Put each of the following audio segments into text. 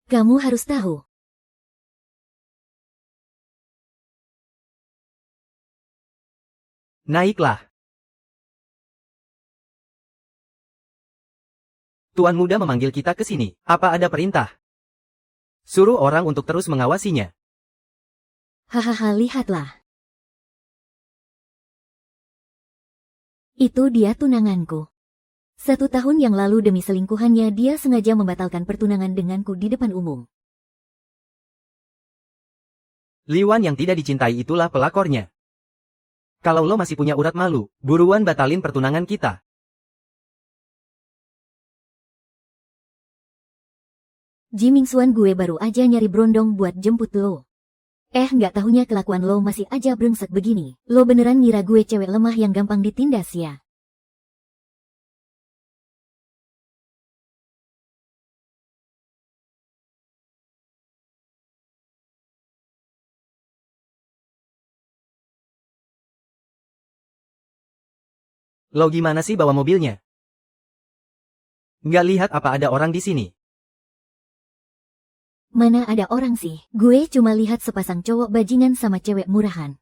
Kamu harus tahu. Naiklah. Tuan Muda memanggil kita ke sini. Apa ada perintah? Suruh orang untuk terus mengawasinya. Hahaha, lihatlah. Itu dia tunanganku. 1 tahun yang lalu demi selingkuhannya dia sengaja membatalkan pertunangan denganku di depan umum. Li Wan yang tidak dicintai itulah pelakornya. Kalau lo masih punya urat malu, buruan batalin pertunangan kita. Jimingsuan, gue baru aja nyari brondong buat jemput lo. Nggak tahunya kelakuan lo masih aja brengsek begini. Lo beneran ngira gue cewek lemah yang gampang ditindas ya? Lo gimana sih bawa mobilnya? Nggak lihat apa ada orang di sini? Mana ada orang sih? Gue cuma lihat sepasang cowok bajingan sama cewek murahan.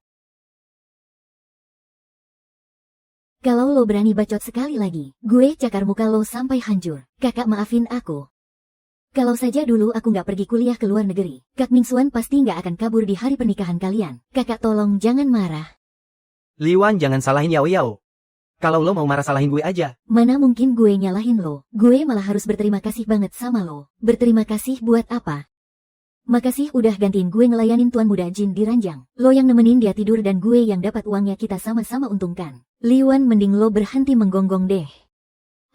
Kalau lo berani bacot sekali lagi, gue cakar muka lo sampai hancur. Kakak, maafin aku. Kalau saja dulu aku nggak pergi kuliah ke luar negeri, Kak Mingsuan pasti nggak akan kabur di hari pernikahan kalian. Kakak, tolong jangan marah. Li Wan, jangan salahin Yao Yao. Kalau lo mau marah, salahin gue aja. Mana mungkin gue nyalahin lo. Gue malah harus berterima kasih banget sama lo. Berterima kasih buat apa? Makasih udah gantiin gue ngelayanin Tuan Muda Jin di ranjang. Lo yang nemenin dia tidur dan gue yang dapat uangnya, kita sama-sama untungkan. Li Wan, mending lo berhenti menggonggong deh.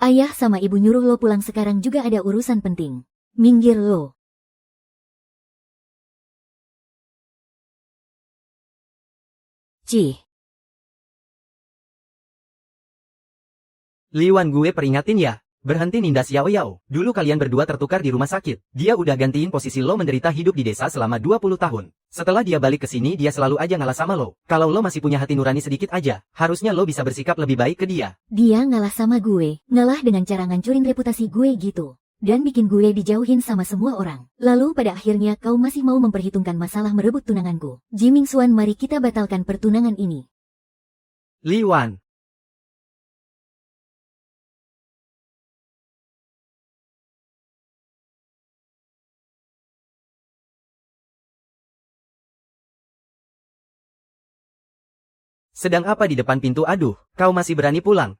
Ayah sama ibu nyuruh lo pulang sekarang juga ada urusan penting. Minggir lo. Cih. Li Wan, gue peringatin ya. Berhenti nindas Yao Yao. Dulu kalian berdua tertukar di rumah sakit. Dia udah gantiin posisi lo menderita hidup di desa selama 20 tahun. Setelah dia balik ke sini, dia selalu aja ngalah sama lo. Kalau lo masih punya hati nurani sedikit aja, harusnya lo bisa bersikap lebih baik ke dia. Dia ngalah sama gue. Ngalah dengan cara ngancurin reputasi gue gitu. Dan bikin gue dijauhin sama semua orang. Lalu pada akhirnya kau masih mau memperhitungkan masalah merebut tunanganku. Jimingsuan, mari kita batalkan pertunangan ini. Li Wan. Sedang apa di depan pintu? Aduh, kau masih berani pulang?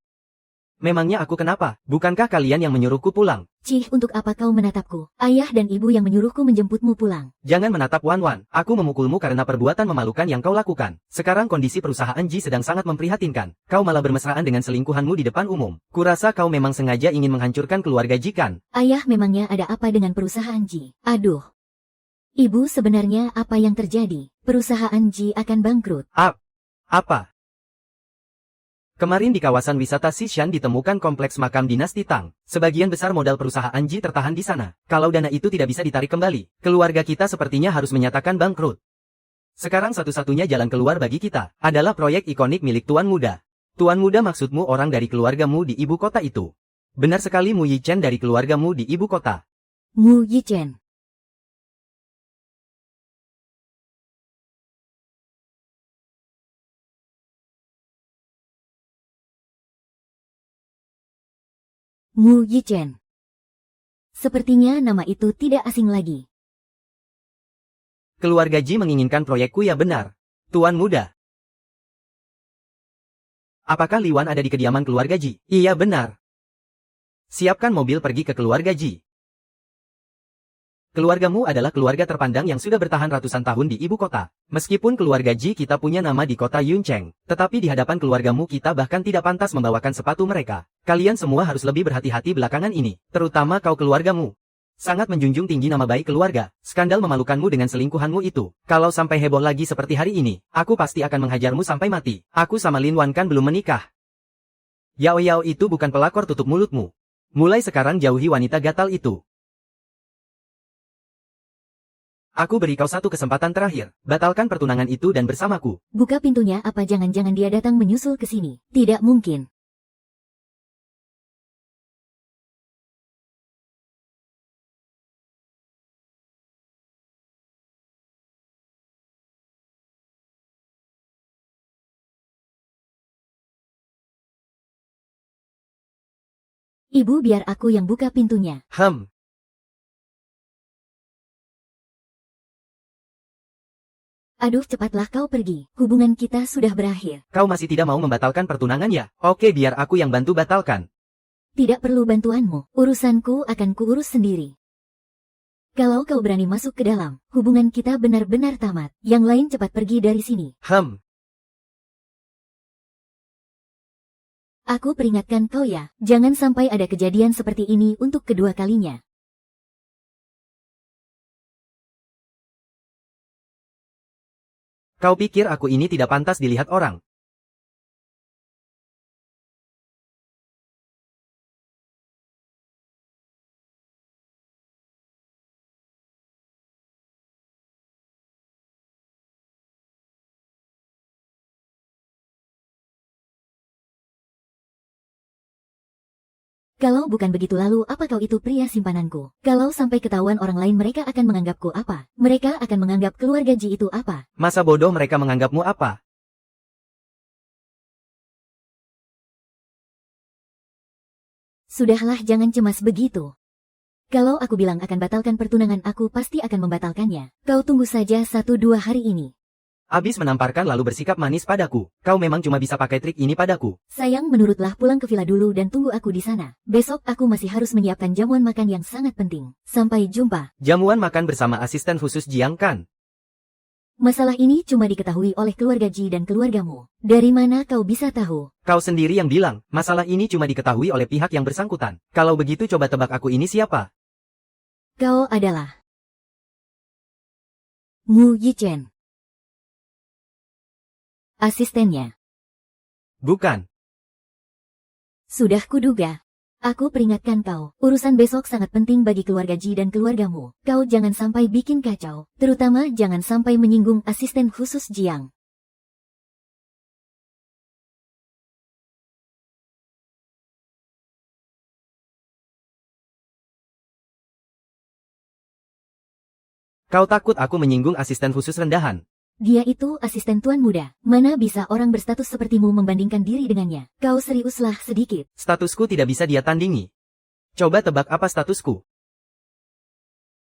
Memangnya aku kenapa? Bukankah kalian yang menyuruhku pulang? Cih, untuk apa kau menatapku? Ayah dan ibu yang menyuruhku menjemputmu pulang. Jangan menatap Wan Wan. Aku memukulmu karena perbuatan memalukan yang kau lakukan. Sekarang kondisi perusahaan Ji sedang sangat memprihatinkan. Kau malah bermesraan dengan selingkuhanmu di depan umum. Kurasa kau memang sengaja ingin menghancurkan keluarga Ji kan? Ayah, memangnya ada apa dengan perusahaan Ji? Aduh. Ibu, sebenarnya apa yang terjadi? Perusahaan Ji akan bangkrut. Apa? Kemarin di kawasan wisata Xishan ditemukan kompleks makam dinasti Tang. Sebagian besar modal perusahaan Ji tertahan di sana. Kalau dana itu tidak bisa ditarik kembali, keluarga kita sepertinya harus menyatakan bangkrut. Sekarang satu-satunya jalan keluar bagi kita adalah proyek ikonik milik Tuan Muda. Tuan Muda, maksudmu orang dari keluargamu di ibu kota itu? Benar sekali, Mu Yichen dari keluargamu di ibu kota. Mu Yichen. Mu Yichen. Sepertinya nama itu tidak asing lagi. Keluarga Ji menginginkan proyekku, ya benar. Tuan Muda. Apakah Li Wan ada di kediaman keluarga Ji? Iya benar. Siapkan mobil pergi ke keluarga Ji. Keluargamu adalah keluarga terpandang yang sudah bertahan ratusan tahun di ibu kota. Meskipun keluarga Ji kita punya nama di kota Yuncheng, tetapi di hadapan keluargamu kita bahkan tidak pantas membawakan sepatu mereka. Kalian semua harus lebih berhati-hati belakangan ini, terutama kau keluargamu. Sangat menjunjung tinggi nama baik keluarga. Skandal memalukanmu dengan selingkuhanmu itu. Kalau sampai heboh lagi seperti hari ini, aku pasti akan menghajarmu sampai mati. Aku sama Lin Wan kan belum menikah. Yao Yao itu bukan pelakor, tutup mulutmu. Mulai sekarang jauhi wanita gatal itu. Aku beri kau satu kesempatan terakhir. Batalkan pertunangan itu dan bersamaku. Buka pintunya, apa jangan-jangan dia datang menyusul ke sini? Tidak mungkin. Ibu, biar aku yang buka pintunya. Aduh, cepatlah kau pergi. Hubungan kita sudah berakhir. Kau masih tidak mau membatalkan pertunangan ya? Oke, biar aku yang bantu batalkan. Tidak perlu bantuanmu. Urusanku akan kuurus sendiri. Kalau kau berani masuk ke dalam, hubungan kita benar-benar tamat. Yang lain cepat pergi dari sini. Aku peringatkan kau ya, jangan sampai ada kejadian seperti ini untuk kedua kalinya. Kau pikir aku ini tidak pantas dilihat orang? Kalau bukan begitu, lalu apa kau itu pria simpananku? Kalau sampai ketahuan orang lain, mereka akan menganggapku apa? Mereka akan menganggap keluarga Ji itu apa? Masa bodoh mereka menganggapmu apa? Sudahlah, jangan cemas begitu. Kalau aku bilang akan batalkan pertunangan, aku pasti akan membatalkannya. Kau tunggu saja 1-2 hari ini. Abis menamparkan lalu bersikap manis padaku. Kau memang cuma bisa pakai trik ini padaku. Sayang, menurutlah, pulang ke villa dulu dan tunggu aku di sana. Besok aku masih harus menyiapkan jamuan makan yang sangat penting. Sampai jumpa. Jamuan makan bersama asisten khusus Jiang kan? Masalah ini cuma diketahui oleh keluarga Ji dan keluargamu. Dari mana kau bisa tahu? Kau sendiri yang bilang, masalah ini cuma diketahui oleh pihak yang bersangkutan. Kalau begitu coba tebak aku ini siapa? Kau adalah Mu Yichen, asistennya. Bukan. Sudah kuduga. Aku peringatkan kau, urusan besok sangat penting bagi keluarga Ji dan keluargamu. Kau jangan sampai bikin kacau, terutama jangan sampai menyinggung asisten khusus Jiang. Kau takut aku menyinggung asisten khusus rendahan? Dia itu asisten tuan muda. Mana bisa orang berstatus sepertimu membandingkan diri dengannya? Kau seriuslah sedikit. Statusku tidak bisa dia tandingi. Coba tebak apa statusku?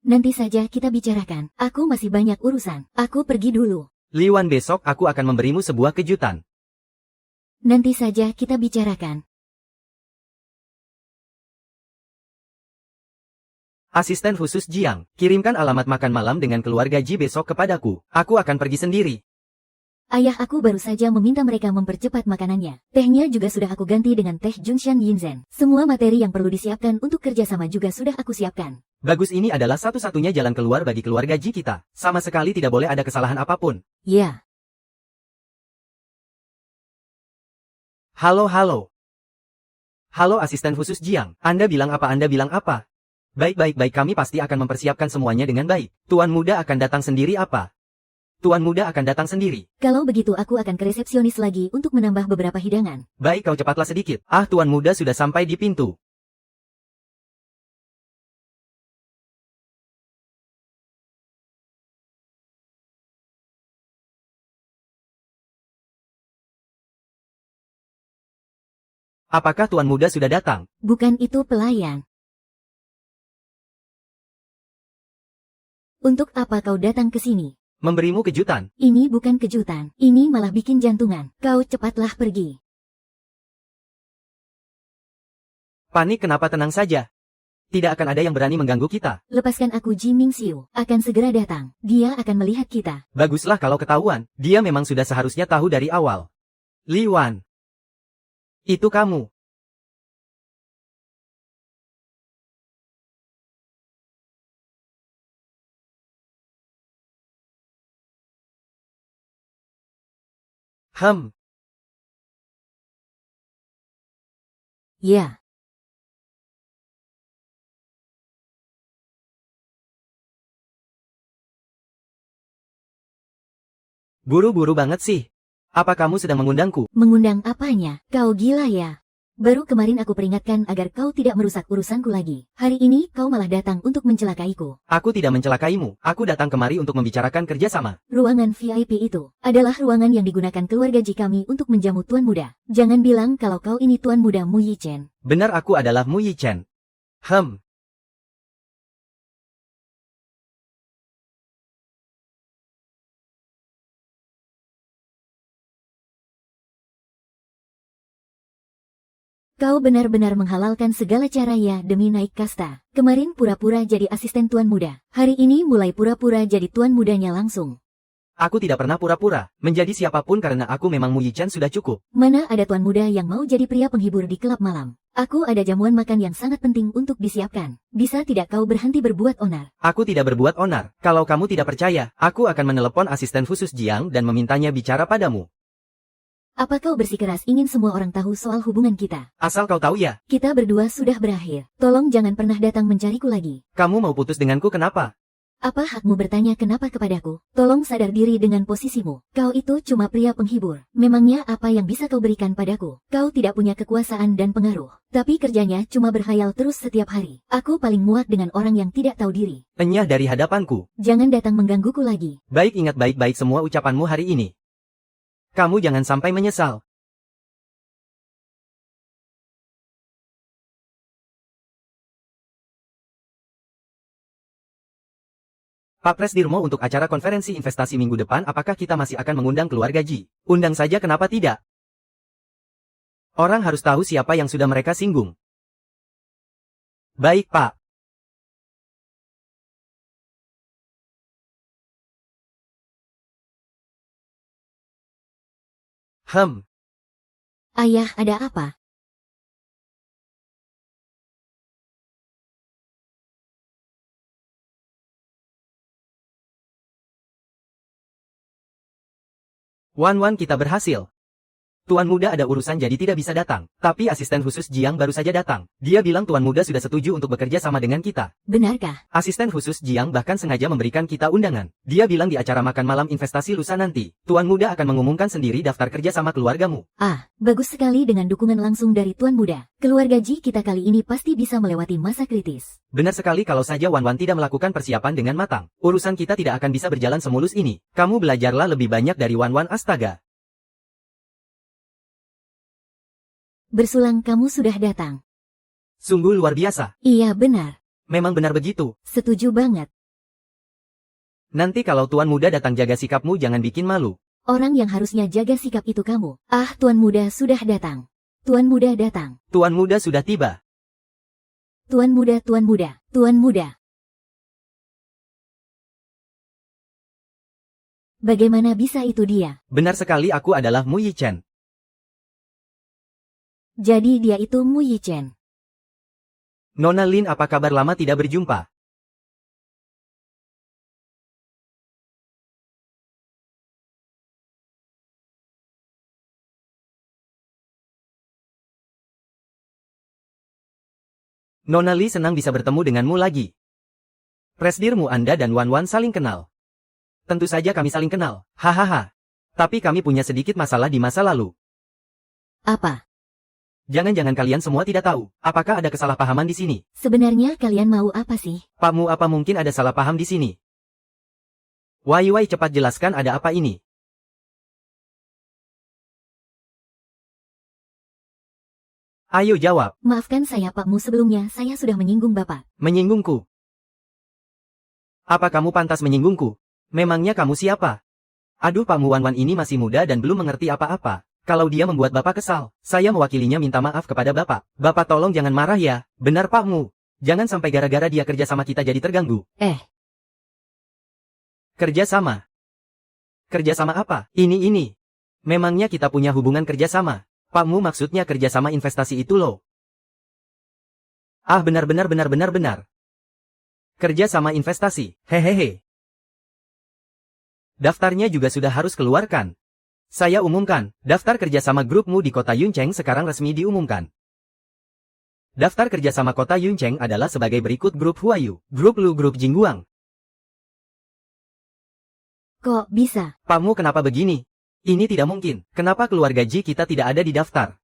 Nanti saja kita bicarakan. Aku masih banyak urusan. Aku pergi dulu. Li Wan, besok aku akan memberimu sebuah kejutan. Nanti saja kita bicarakan. Asisten khusus Jiang, kirimkan alamat makan malam dengan keluarga Ji besok kepadaku. Aku akan pergi sendiri. Ayah aku baru saja meminta mereka mempercepat makanannya. Tehnya juga sudah aku ganti dengan teh Junshan Yinzen. Semua materi yang perlu disiapkan untuk kerjasama juga sudah aku siapkan. Bagus, ini adalah satu-satunya jalan keluar bagi keluarga Ji kita. Sama sekali tidak boleh ada kesalahan apapun. Ya. Halo. Halo asisten khusus Jiang, Anda bilang apa? Baik, kami pasti akan mempersiapkan semuanya dengan baik. Tuan muda akan datang sendiri apa? Tuan muda akan datang sendiri. Kalau begitu aku akan ke resepsionis lagi untuk menambah beberapa hidangan. Baik, kau cepatlah sedikit. Tuan muda sudah sampai di pintu. Apakah tuan muda sudah datang? Bukan itu pelayan. Untuk apa kau datang ke sini? Memberimu kejutan. Ini bukan kejutan, ini malah bikin jantungan. Kau cepatlah pergi. Panik kenapa? Tenang saja. Tidak akan ada yang berani mengganggu kita. Lepaskan aku, Ji Mingxiu. Akan segera datang. Dia akan melihat kita. Baguslah kalau ketahuan. Dia memang sudah seharusnya tahu dari awal. Li Wan. Itu kamu. Ya. Buru-buru banget sih. Apa kamu sedang mengundangku? Mengundang apanya? Kau gila ya? Baru kemarin aku peringatkan agar kau tidak merusak urusanku lagi. Hari ini kau malah datang untuk mencelakaiku. Aku tidak mencelakaimu, aku datang kemari untuk membicarakan kerjasama. Ruangan VIP itu adalah ruangan yang digunakan keluarga Ji kami untuk menjamu Tuan Muda. Jangan bilang kalau kau ini Tuan Muda Mu Yichen. Benar, aku adalah Mu Yichen. Kau benar-benar menghalalkan segala cara ya demi naik kasta. Kemarin pura-pura jadi asisten Tuan Muda. Hari ini mulai pura-pura jadi Tuan Mudanya langsung. Aku tidak pernah pura-pura menjadi siapapun karena aku memang Mu Yichen sudah cukup. Mana ada Tuan Muda yang mau jadi pria penghibur di klub malam. Aku ada jamuan makan yang sangat penting untuk disiapkan. Bisa tidak kau berhenti berbuat onar? Aku tidak berbuat onar. Kalau kamu tidak percaya, aku akan menelepon asisten khusus Jiang dan memintanya bicara padamu. Apa kau bersikeras ingin semua orang tahu soal hubungan kita? Asal kau tahu ya, Kita berdua sudah berakhir. Tolong jangan pernah datang mencariku lagi. kamu mau putus denganku kenapa? Apa hakmu bertanya kenapa kepadaku? Tolong sadar diri dengan posisimu. Kau itu cuma pria penghibur. Memangnya apa yang bisa kau berikan padaku? Kau tidak punya kekuasaan dan pengaruh. Tapi kerjanya cuma berkhayal terus setiap hari. Aku paling muak dengan orang yang tidak tahu diri. Enyah dari hadapanku. Jangan datang menggangguku lagi. Baik, ingat baik-baik semua ucapanmu hari ini. Kamu jangan sampai menyesal. Pak Presdirmo, untuk acara konferensi investasi minggu depan apakah kita masih akan mengundang keluarga Ji? Undang saja, kenapa tidak? Orang harus tahu siapa yang sudah mereka singgung. Baik, Pak. Ayah, ada apa? Wan, kita berhasil. Tuan Muda ada urusan jadi tidak bisa datang. Tapi asisten khusus Jiang baru saja datang. Dia bilang Tuan Muda sudah setuju untuk bekerja sama dengan kita. Benarkah? Asisten khusus Jiang bahkan sengaja memberikan kita undangan. Dia bilang di acara makan malam investasi lusa nanti, Tuan Muda akan mengumumkan sendiri daftar kerja sama keluargamu. Ah, bagus sekali dengan dukungan langsung dari Tuan Muda. Keluarga Ji kita kali ini pasti bisa melewati masa kritis. Benar sekali, kalau saja Wan tidak melakukan persiapan dengan matang, urusan kita tidak akan bisa berjalan semulus ini. Kamu belajarlah lebih banyak dari Wan, astaga. Bersulang kamu sudah datang. Sungguh luar biasa. Iya benar. Memang benar begitu. Setuju banget. Nanti kalau Tuan Muda datang, jaga sikapmu, jangan bikin malu. Orang yang harusnya jaga sikap itu kamu. Ah, Tuan Muda sudah datang. Tuan Muda datang. Tuan Muda sudah tiba. Tuan Muda, Tuan Muda, Tuan Muda. Bagaimana bisa itu dia? Benar sekali, aku adalah Mu Yichen. Jadi dia itu Mu Yichen. Nona Lin, apa kabar, lama tidak berjumpa? Nona Li, senang bisa bertemu denganmu lagi. Presdirmu Anda dan Wan saling kenal. Tentu saja kami saling kenal, hahaha. Tapi kami punya sedikit masalah di masa lalu. Apa? Jangan-jangan kalian semua tidak tahu, apakah ada kesalahpahaman di sini? Sebenarnya kalian mau apa sih? Pakmu, apa mungkin ada salah paham di sini? Wai, cepat jelaskan ada apa ini? Ayo jawab. Maafkan saya Pakmu, sebelumnya saya sudah menyinggung Bapak. Menyinggungku? Apa kamu pantas menyinggungku? Memangnya kamu siapa? Aduh, Pakmu, Wan ini masih muda dan belum mengerti apa-apa. Kalau dia membuat Bapak kesal, saya mewakilinya minta maaf kepada Bapak. Bapak tolong jangan marah ya, benar Pakmu. Jangan sampai gara-gara dia kerja sama kita jadi terganggu. Kerja sama? Kerja sama apa? Ini. Memangnya kita punya hubungan kerja sama? Pakmu maksudnya kerja sama investasi itu loh. Ah, benar. Kerja sama investasi, hehehe. Daftarnya juga sudah harus keluarkan. Saya umumkan, daftar kerjasama grupmu di kota Yuncheng sekarang resmi diumumkan. Daftar kerjasama kota Yuncheng adalah sebagai berikut: grup Huayu, grup Lu, grup Jingguang. Kok bisa? Pakmu, kenapa begini? Ini tidak mungkin. Kenapa keluarga Ji kita tidak ada di daftar?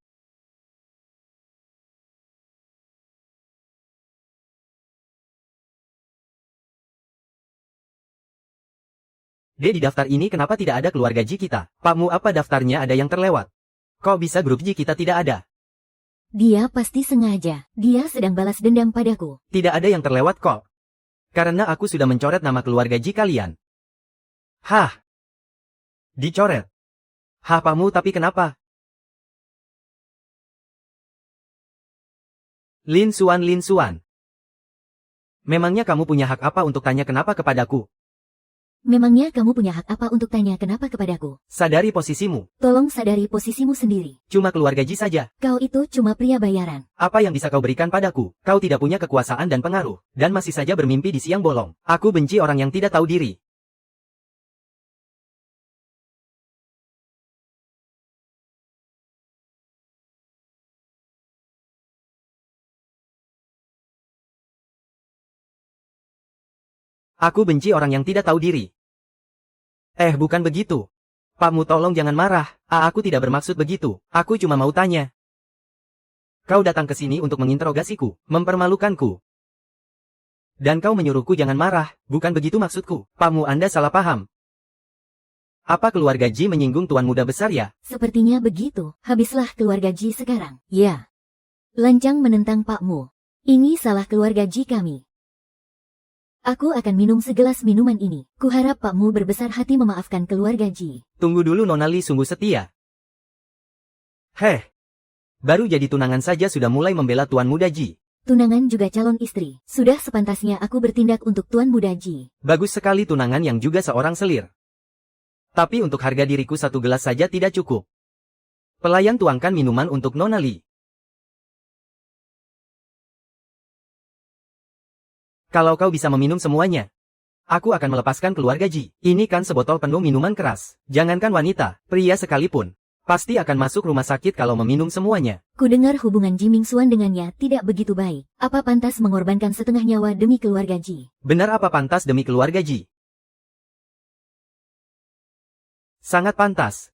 Di daftar ini kenapa tidak ada keluarga Ji kita? Pakmu apa daftarnya ada yang terlewat? Kok bisa grup Ji kita tidak ada? Dia pasti sengaja. Dia sedang balas dendam padaku. Tidak ada yang terlewat kok. Karena aku sudah mencoret nama keluarga Ji kalian. Hah? Dicoret? Hah pakmu tapi kenapa? Lin Xuan. Memangnya kamu punya hak apa untuk tanya kenapa kepadaku? Memangnya kamu punya hak apa untuk tanya kenapa kepadaku? Sadari posisimu. Tolong sadari posisimu sendiri. Cuma keluarga Ji saja. Kau itu cuma pria bayaran. Apa yang bisa kau berikan padaku? Kau tidak punya kekuasaan dan pengaruh. Dan masih saja bermimpi di siang bolong. Aku benci orang yang tidak tahu diri. Aku benci orang yang tidak tahu diri. Bukan begitu. Pakmu tolong jangan marah. Aku tidak bermaksud begitu. Aku cuma mau tanya. Kau datang ke sini untuk menginterogasiku, mempermalukanku. Dan kau menyuruhku jangan marah, bukan begitu maksudku. Pakmu Anda salah paham. Apa keluarga Ji menyinggung tuan muda besar ya? Sepertinya begitu. Habislah keluarga Ji sekarang. Ya. Lancang menentang pakmu. Ini salah keluarga Ji kami. Aku akan minum segelas minuman ini. Kuharap pakmu berbesar hati memaafkan keluarga Ji. Tunggu dulu Nona Li sungguh setia. Baru jadi tunangan saja sudah mulai membela tuan muda Ji. Tunangan juga calon istri. Sudah sepantasnya aku bertindak untuk tuan muda Ji. Bagus sekali tunangan yang juga seorang selir. Tapi untuk harga diriku satu gelas saja tidak cukup. Pelayan tuangkan minuman untuk Nona Li. Kalau kau bisa meminum semuanya, aku akan melepaskan keluarga Ji. Ini kan sebotol penuh minuman keras. Jangankan wanita, pria sekalipun. Pasti akan masuk rumah sakit kalau meminum semuanya. Kudengar hubungan Ji Mingxuan dengannya tidak begitu baik. Apa pantas mengorbankan setengah nyawa demi keluarga Ji? Benar apa pantas demi keluarga Ji? Sangat pantas.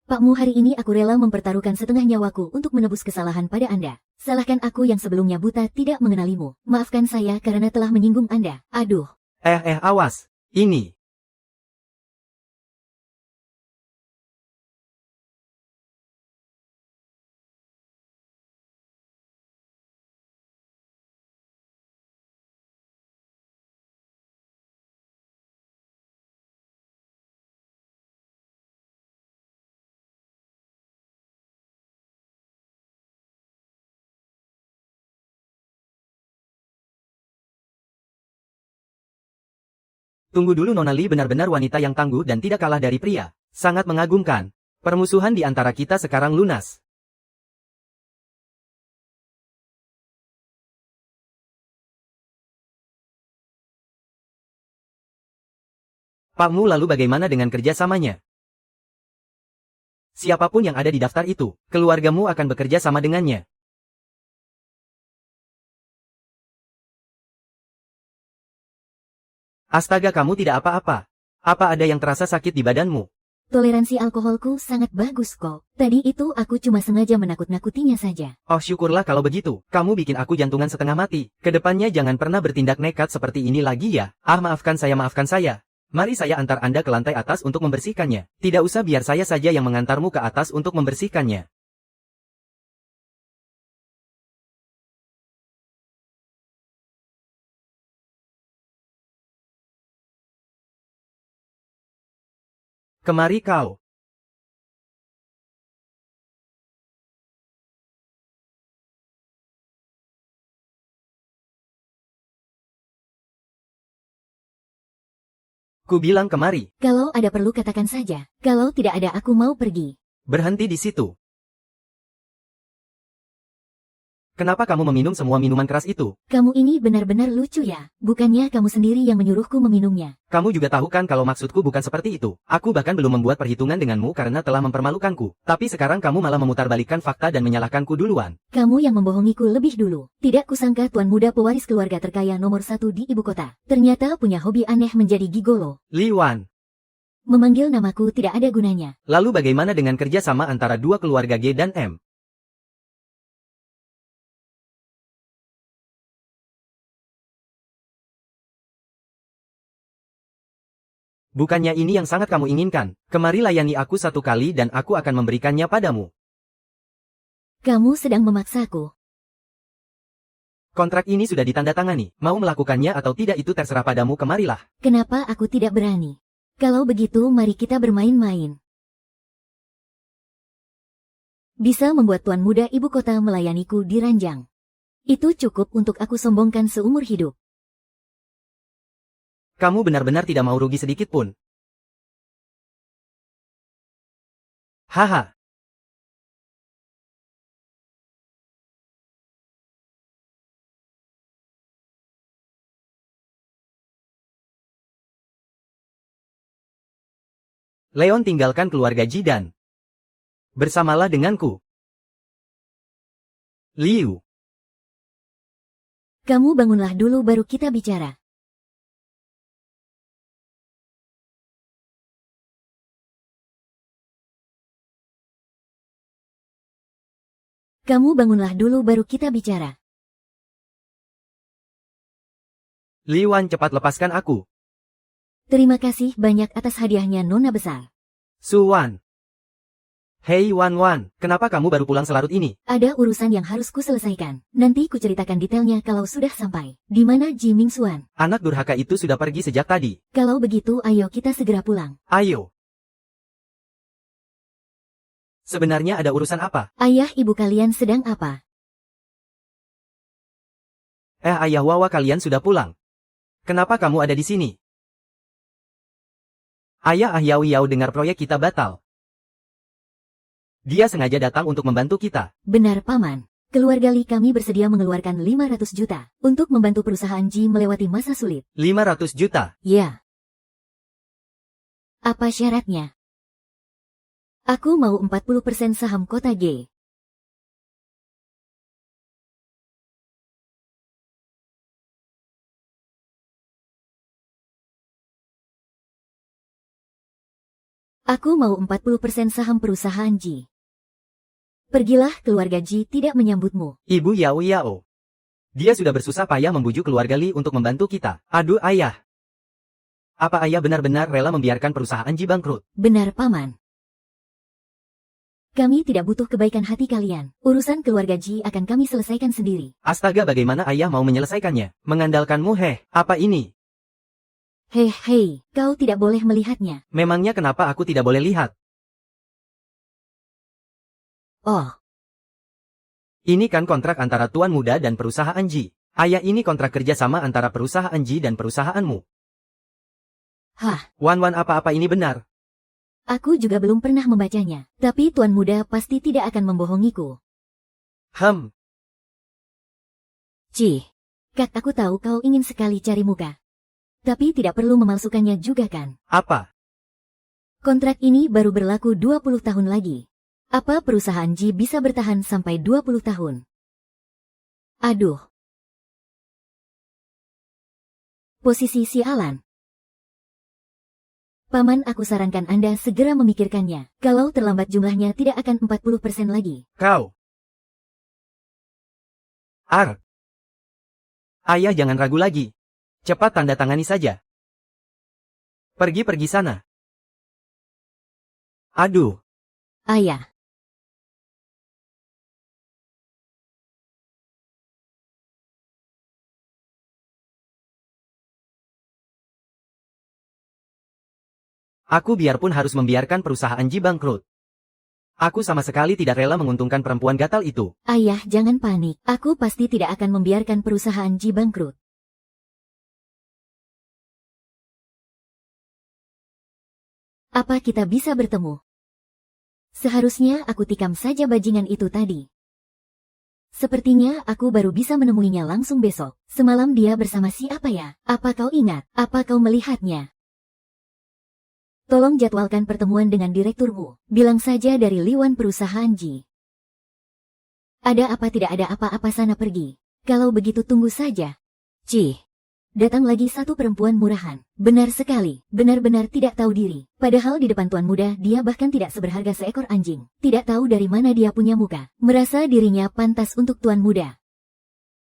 Pakmu hari ini aku rela mempertaruhkan setengah nyawaku untuk menebus kesalahan pada Anda. Salahkan aku yang sebelumnya buta tidak mengenalimu. Maafkan saya karena telah menyinggung Anda. Aduh. Awas. Ini. Tunggu dulu Nona Li benar-benar wanita yang tangguh dan tidak kalah dari pria. Sangat mengagumkan. Permusuhan di antara kita sekarang lunas. Pakmu lalu bagaimana dengan kerjasamanya? Siapapun yang ada di daftar itu, keluargamu akan bekerja sama dengannya. Astaga kamu tidak apa-apa. Apa ada yang terasa sakit di badanmu? Toleransi alkoholku sangat bagus kok. Tadi itu aku cuma sengaja menakut-nakutinya saja. Oh syukurlah kalau begitu. Kamu bikin aku jantungan setengah mati. Kedepannya jangan pernah bertindak nekat seperti ini lagi ya. Maafkan saya. Mari saya antar Anda ke lantai atas untuk membersihkannya. Tidak usah biar saya saja yang mengantarmu ke atas untuk membersihkannya. Kemari kau. Ku bilang kemari. Kalau ada perlu katakan saja. Kalau tidak ada aku mau pergi. Berhenti di situ. Kenapa kamu meminum semua minuman keras itu? Kamu ini benar-benar lucu ya. Bukannya kamu sendiri yang menyuruhku meminumnya. Kamu juga tahu kan kalau maksudku bukan seperti itu. Aku bahkan belum membuat perhitungan denganmu karena telah mempermalukanku. Tapi sekarang kamu malah memutarbalikkan fakta dan menyalahkanku duluan. Kamu yang membohongiku lebih dulu. Tidak kusangka tuan muda pewaris keluarga terkaya nomor 1 di ibu kota. Ternyata punya hobi aneh menjadi gigolo. Li Wan. Memanggil namaku tidak ada gunanya. Lalu bagaimana dengan kerjasama antara dua keluarga G dan M? Bukannya ini yang sangat kamu inginkan. Kemari layani aku satu kali dan aku akan memberikannya padamu. Kamu sedang memaksaku. Kontrak ini sudah ditandatangani. Mau melakukannya atau tidak itu terserah padamu, kemarilah. Kenapa aku tidak berani? Kalau begitu mari kita bermain-main. Bisa membuat tuan muda ibu kota melayaniku di ranjang. Itu cukup untuk aku sombongkan seumur hidup. Kamu benar-benar tidak mau rugi sedikit pun. Haha. Leon, tinggalkan keluarga Ji dan bersamalah denganku. Liu. Kamu bangunlah dulu baru kita bicara. Kamu bangunlah dulu baru kita bicara. Li Wan, cepat lepaskan aku. Terima kasih banyak atas hadiahnya Nona besar. Su Wan. Hei Wan Wan, kenapa kamu baru pulang selarut ini? Ada urusan yang harus kuselesaikan. Nanti kuceritakan detailnya kalau sudah sampai. Di mana Ji Mingxuan? Anak durhaka itu sudah pergi sejak tadi. Kalau begitu ayo kita segera pulang. Ayo. Sebenarnya ada urusan apa? Ayah ibu kalian sedang apa? Ayah Wawa, kalian sudah pulang. Kenapa kamu ada di sini? Ayah Yao Yao dengar proyek kita batal. Dia sengaja datang untuk membantu kita. Benar paman. Keluarga Li kami bersedia mengeluarkan 500 juta untuk membantu perusahaan Ji melewati masa sulit. 500 juta. Ya. Apa syaratnya? Aku mau 40% saham kota G. Aku mau 40% saham perusahaan Ji. Pergilah, keluarga Ji tidak menyambutmu. Ibu Yao Yao. Dia sudah bersusah payah membujuk keluarga Li untuk membantu kita. Aduh ayah. Apa ayah benar-benar rela membiarkan perusahaan Ji bangkrut? Benar paman. Kami tidak butuh kebaikan hati kalian. Urusan keluarga Ji akan kami selesaikan sendiri. Astaga, bagaimana ayah mau menyelesaikannya? Mengandalkanmu, apa ini? Hei, kau tidak boleh melihatnya. Memangnya kenapa aku tidak boleh lihat? Oh. Ini kan kontrak antara Tuan Muda dan perusahaan Ji. Ayah, ini kontrak kerjasama antara perusahaan Ji dan perusahaanmu. Hah? Wan, apa-apa ini benar? Aku juga belum pernah membacanya. Tapi Tuan Muda pasti tidak akan membohongiku. Ji, Kak, aku tahu kau ingin sekali cari muka. Tapi tidak perlu memalsukannya juga kan? Apa? Kontrak ini baru berlaku 20 tahun lagi. Apa perusahaan Ji bisa bertahan sampai 20 tahun? Aduh. Posisi sialan. Paman, aku sarankan Anda segera memikirkannya. Kalau terlambat jumlahnya tidak akan 40% lagi. Kau. Ayah, jangan ragu lagi. Cepat tanda tangani saja. Pergi sana. Aduh. Ayah. Aku biarpun harus membiarkan perusahaan Ji bangkrut. Aku sama sekali tidak rela menguntungkan perempuan gatal itu. Ayah, jangan panik. Aku pasti tidak akan membiarkan perusahaan Ji bangkrut. Apa kita bisa bertemu? Seharusnya aku tikam saja bajingan itu tadi. Sepertinya aku baru bisa menemuinya langsung besok. Semalam dia bersama siapa ya? Apa kau ingat? Apa kau melihatnya? Tolong jadwalkan pertemuan dengan direkturmu. Bilang saja dari Liwan perusahaan Ji. Ada apa tidak ada apa-apa, sana pergi. Kalau begitu tunggu saja. Ji. Datang lagi satu perempuan murahan. Benar sekali, benar-benar tidak tahu diri. Padahal di depan Tuan Muda dia bahkan tidak seberharga seekor anjing. Tidak tahu dari mana dia punya muka. Merasa dirinya pantas untuk Tuan Muda.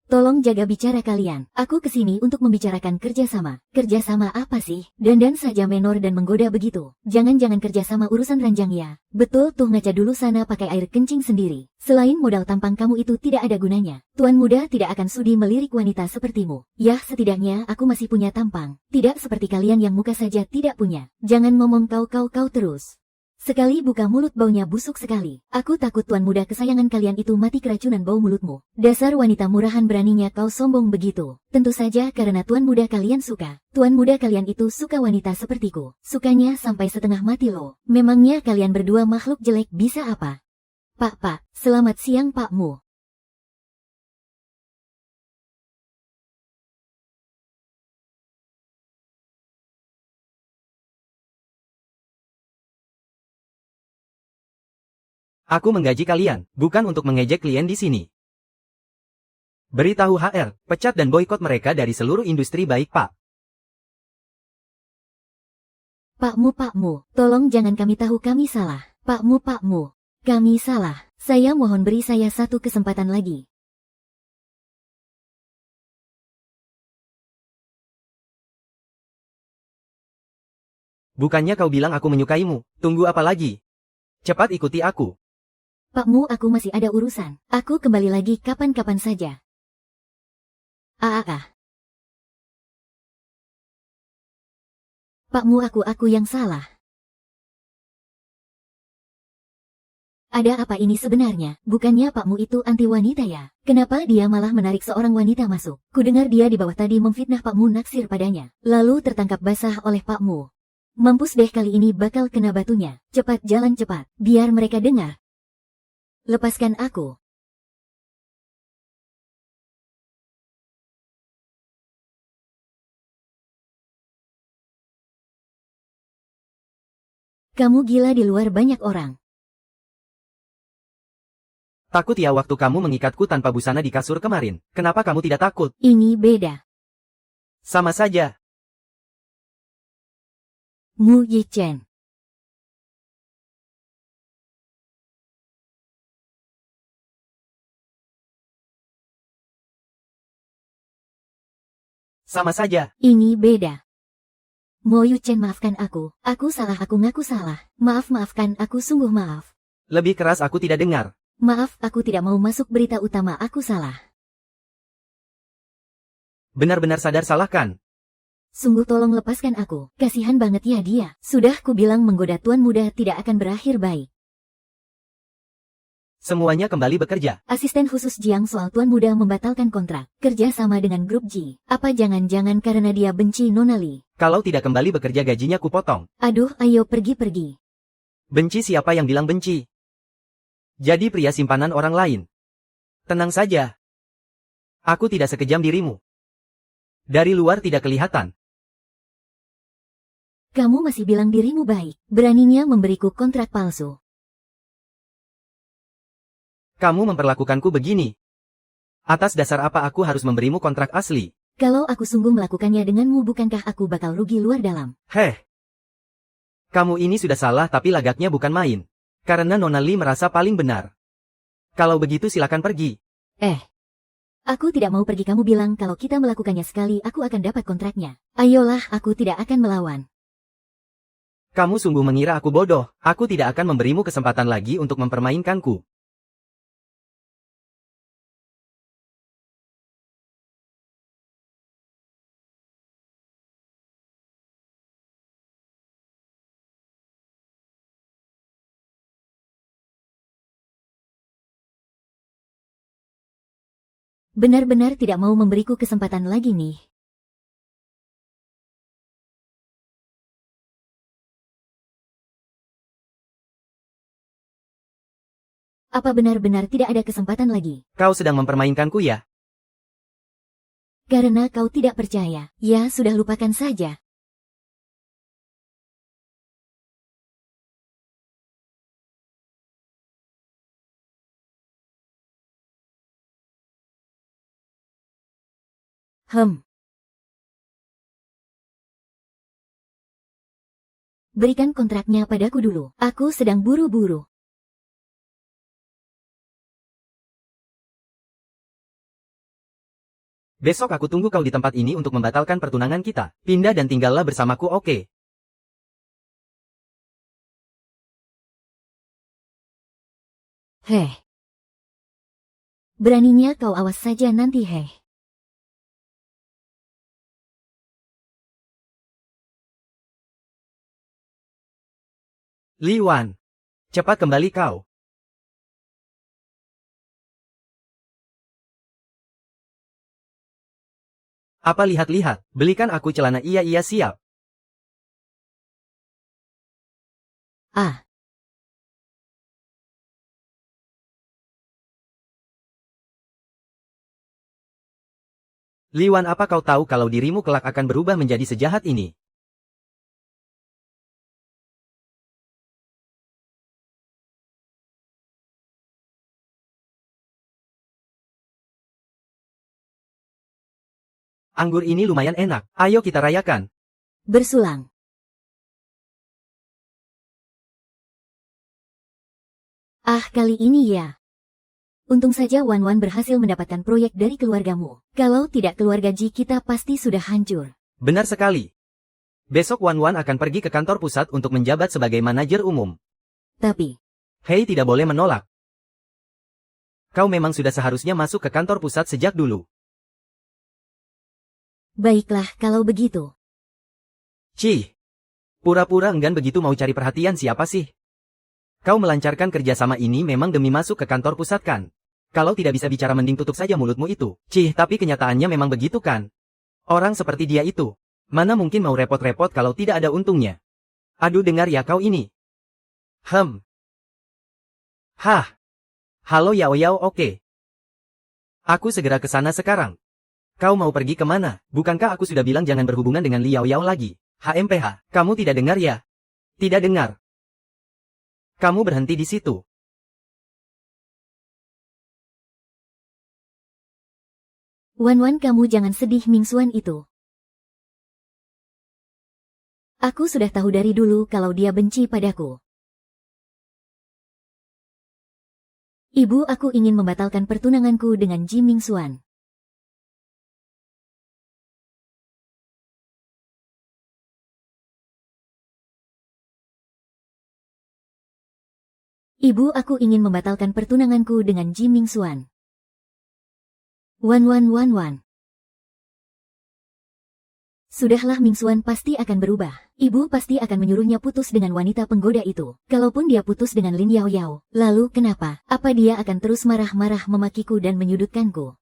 Tolong jaga bicara kalian. Aku kesini untuk membicarakan kerjasama. Kerjasama apa sih? Dandan saja menor dan menggoda begitu. Jangan-jangan kerjasama urusan ranjang ya. Betul tuh, ngaca dulu sana pakai air kencing sendiri. Selain modal tampang kamu itu tidak ada gunanya. Tuan muda tidak akan sudi melirik wanita sepertimu. Yah, setidaknya aku masih punya tampang. Tidak seperti kalian yang muka saja tidak punya. Jangan ngomong kau terus. Sekali buka mulut baunya busuk sekali. Aku takut tuan muda kesayangan kalian itu mati keracunan bau mulutmu. Dasar wanita murahan, beraninya kau sombong begitu. Tentu saja karena tuan muda kalian suka. Tuan muda kalian itu suka wanita sepertiku. Sukanya sampai setengah mati loh. Memangnya kalian berdua makhluk jelek bisa apa? Pak, selamat siang pakmu. Aku menggaji kalian, bukan untuk mengejek klien di sini. Beritahu HR, pecat dan boikot mereka dari seluruh industri, baik Pak. Pakmu, tolong jangan kami tahu kami salah. Pakmu, kami salah. Saya mohon beri saya satu kesempatan lagi. Bukannya kau bilang aku menyukaimu, tunggu apa lagi? Cepat ikuti aku. Pakmu, aku masih ada urusan. Aku kembali lagi kapan-kapan saja. Pakmu, aku yang salah. Ada apa ini sebenarnya? Bukannya pakmu itu anti wanita ya? Kenapa dia malah menarik seorang wanita masuk? Kudengar dia di bawah tadi memfitnah pakmu, naksir padanya. Lalu tertangkap basah oleh pakmu. Mampus deh, kali ini bakal kena batunya. Cepat jalan cepat, biar mereka dengar. Lepaskan aku. Kamu gila, di luar banyak orang. Takut ya waktu kamu mengikatku tanpa busana di kasur kemarin? Kenapa kamu tidak takut? Ini beda. Sama saja. Mu Yichen. Sama saja. Ini beda. Mo Yuchen, maafkan aku. Aku salah, aku ngaku salah. Maafkan aku, sungguh maaf. Lebih keras aku tidak dengar. Maaf, aku tidak mau masuk berita utama, aku salah. Benar-benar sadar salah kan? Sungguh tolong lepaskan aku. Kasihan banget ya dia. Sudah ku bilang menggoda tuan muda tidak akan berakhir baik. Semuanya kembali bekerja. Asisten khusus Jiang soal tuan muda membatalkan kontrak kerja sama dengan grup Ji. Apa jangan-jangan karena dia benci Nona Li? Kalau tidak kembali bekerja gajinya kupotong. Aduh, ayo pergi. Benci? Siapa yang bilang benci? Jadi pria simpanan orang lain. Tenang saja. Aku tidak sekejam dirimu. Dari luar tidak kelihatan. Kamu masih bilang dirimu baik. Beraninya memberiku kontrak palsu. Kamu memperlakukanku begini. Atas dasar apa aku harus memberimu kontrak asli? Kalau aku sungguh melakukannya denganmu, bukankah aku bakal rugi luar dalam? Heh. Kamu ini sudah salah, tapi lagaknya bukan main. Karena Nona Li merasa paling benar. Kalau begitu silakan pergi. Aku tidak mau pergi. Kamu bilang kalau kita melakukannya sekali, aku akan dapat kontraknya. Ayolah, aku tidak akan melawan. Kamu sungguh mengira aku bodoh. Aku tidak akan memberimu kesempatan lagi untuk mempermainkanku. Benar-benar tidak mau memberiku kesempatan lagi nih. Apa benar-benar tidak ada kesempatan lagi? Kau sedang mempermainkanku ya? Karena kau tidak percaya. Ya sudah, lupakan saja. Berikan kontraknya padaku dulu. Aku sedang buru-buru. Besok aku tunggu kau di tempat ini untuk membatalkan pertunangan kita. Pindah dan tinggallah bersamaku, oke? Heh. Beraninya kau awas saja nanti heh. Li Wan. Cepat kembali kau. Apa lihat-lihat, belikan aku celana iya siap. Ah. Li Wan, apa kau tahu kalau dirimu kelak akan berubah menjadi sejahat ini? Anggur ini lumayan enak, ayo kita rayakan. Bersulang. Ah, kali ini ya. Untung saja Wan Wan berhasil mendapatkan proyek dari keluargamu. Kalau tidak keluarga Ji kita pasti sudah hancur. Benar sekali. Besok Wan Wan akan pergi ke kantor pusat untuk menjabat sebagai manajer umum. Tapi, Hei, tidak boleh menolak. Kau memang sudah seharusnya masuk ke kantor pusat sejak dulu. baiklah kalau begitu. Cih. Pura-pura enggan begitu mau cari perhatian siapa sih? Kau melancarkan kerjasama ini memang demi masuk ke kantor pusat kan? Kalau tidak bisa bicara mending tutup saja mulutmu itu. Cih, tapi kenyataannya memang begitu kan? Orang seperti dia itu, mana mungkin mau repot-repot kalau tidak ada untungnya? Aduh, dengar ya kau ini. Hah. Halo Yao Yao, oke. Aku segera ke sana sekarang. Kau mau pergi kemana? Bukankah aku sudah bilang jangan berhubungan dengan Liao Yao lagi? HMPH, kamu tidak dengar ya? Tidak dengar. Kamu berhenti di situ. Wan Wan, kamu jangan sedih Mingsuan itu. Aku sudah tahu dari dulu kalau dia benci padaku. Ibu, aku ingin membatalkan pertunanganku dengan Ji Mingsuan. Ibu, aku ingin membatalkan pertunanganku dengan Ji Mingsuan. Wan. Sudahlah, Mingsuan pasti akan berubah. Ibu pasti akan menyuruhnya putus dengan wanita penggoda itu. Kalaupun dia putus dengan Lin Yao Yao, lalu kenapa? Apa dia akan terus marah-marah memakiku dan menyudutkanku?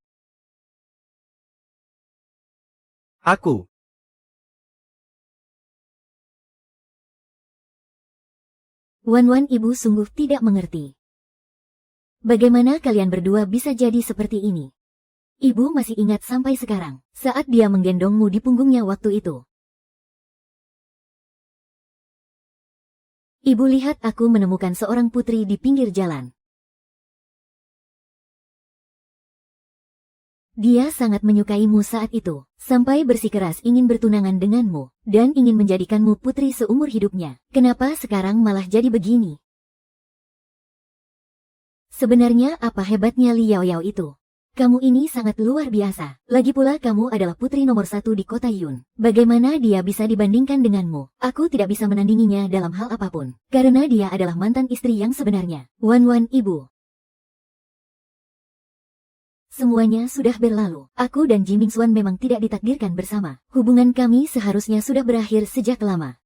Aku. Wan, ibu sungguh tidak mengerti. Bagaimana kalian berdua bisa jadi seperti ini? Ibu masih ingat sampai sekarang, saat dia menggendongmu di punggungnya waktu itu. Ibu lihat aku menemukan seorang putri di pinggir jalan. Dia sangat menyukaimu saat itu, sampai bersikeras ingin bertunangan denganmu, dan ingin menjadikanmu putri seumur hidupnya. Kenapa sekarang malah jadi begini? Sebenarnya apa hebatnya Li Yao Yao itu? Kamu ini sangat luar biasa. Lagi pula kamu adalah putri nomor 1 di kota Yun. Bagaimana dia bisa dibandingkan denganmu? Aku tidak bisa menandinginya dalam hal apapun. Karena dia adalah mantan istri yang sebenarnya. Wan, ibu. Semuanya sudah berlalu. Aku dan Ji Mingsuan memang tidak ditakdirkan bersama. Hubungan kami seharusnya sudah berakhir sejak lama.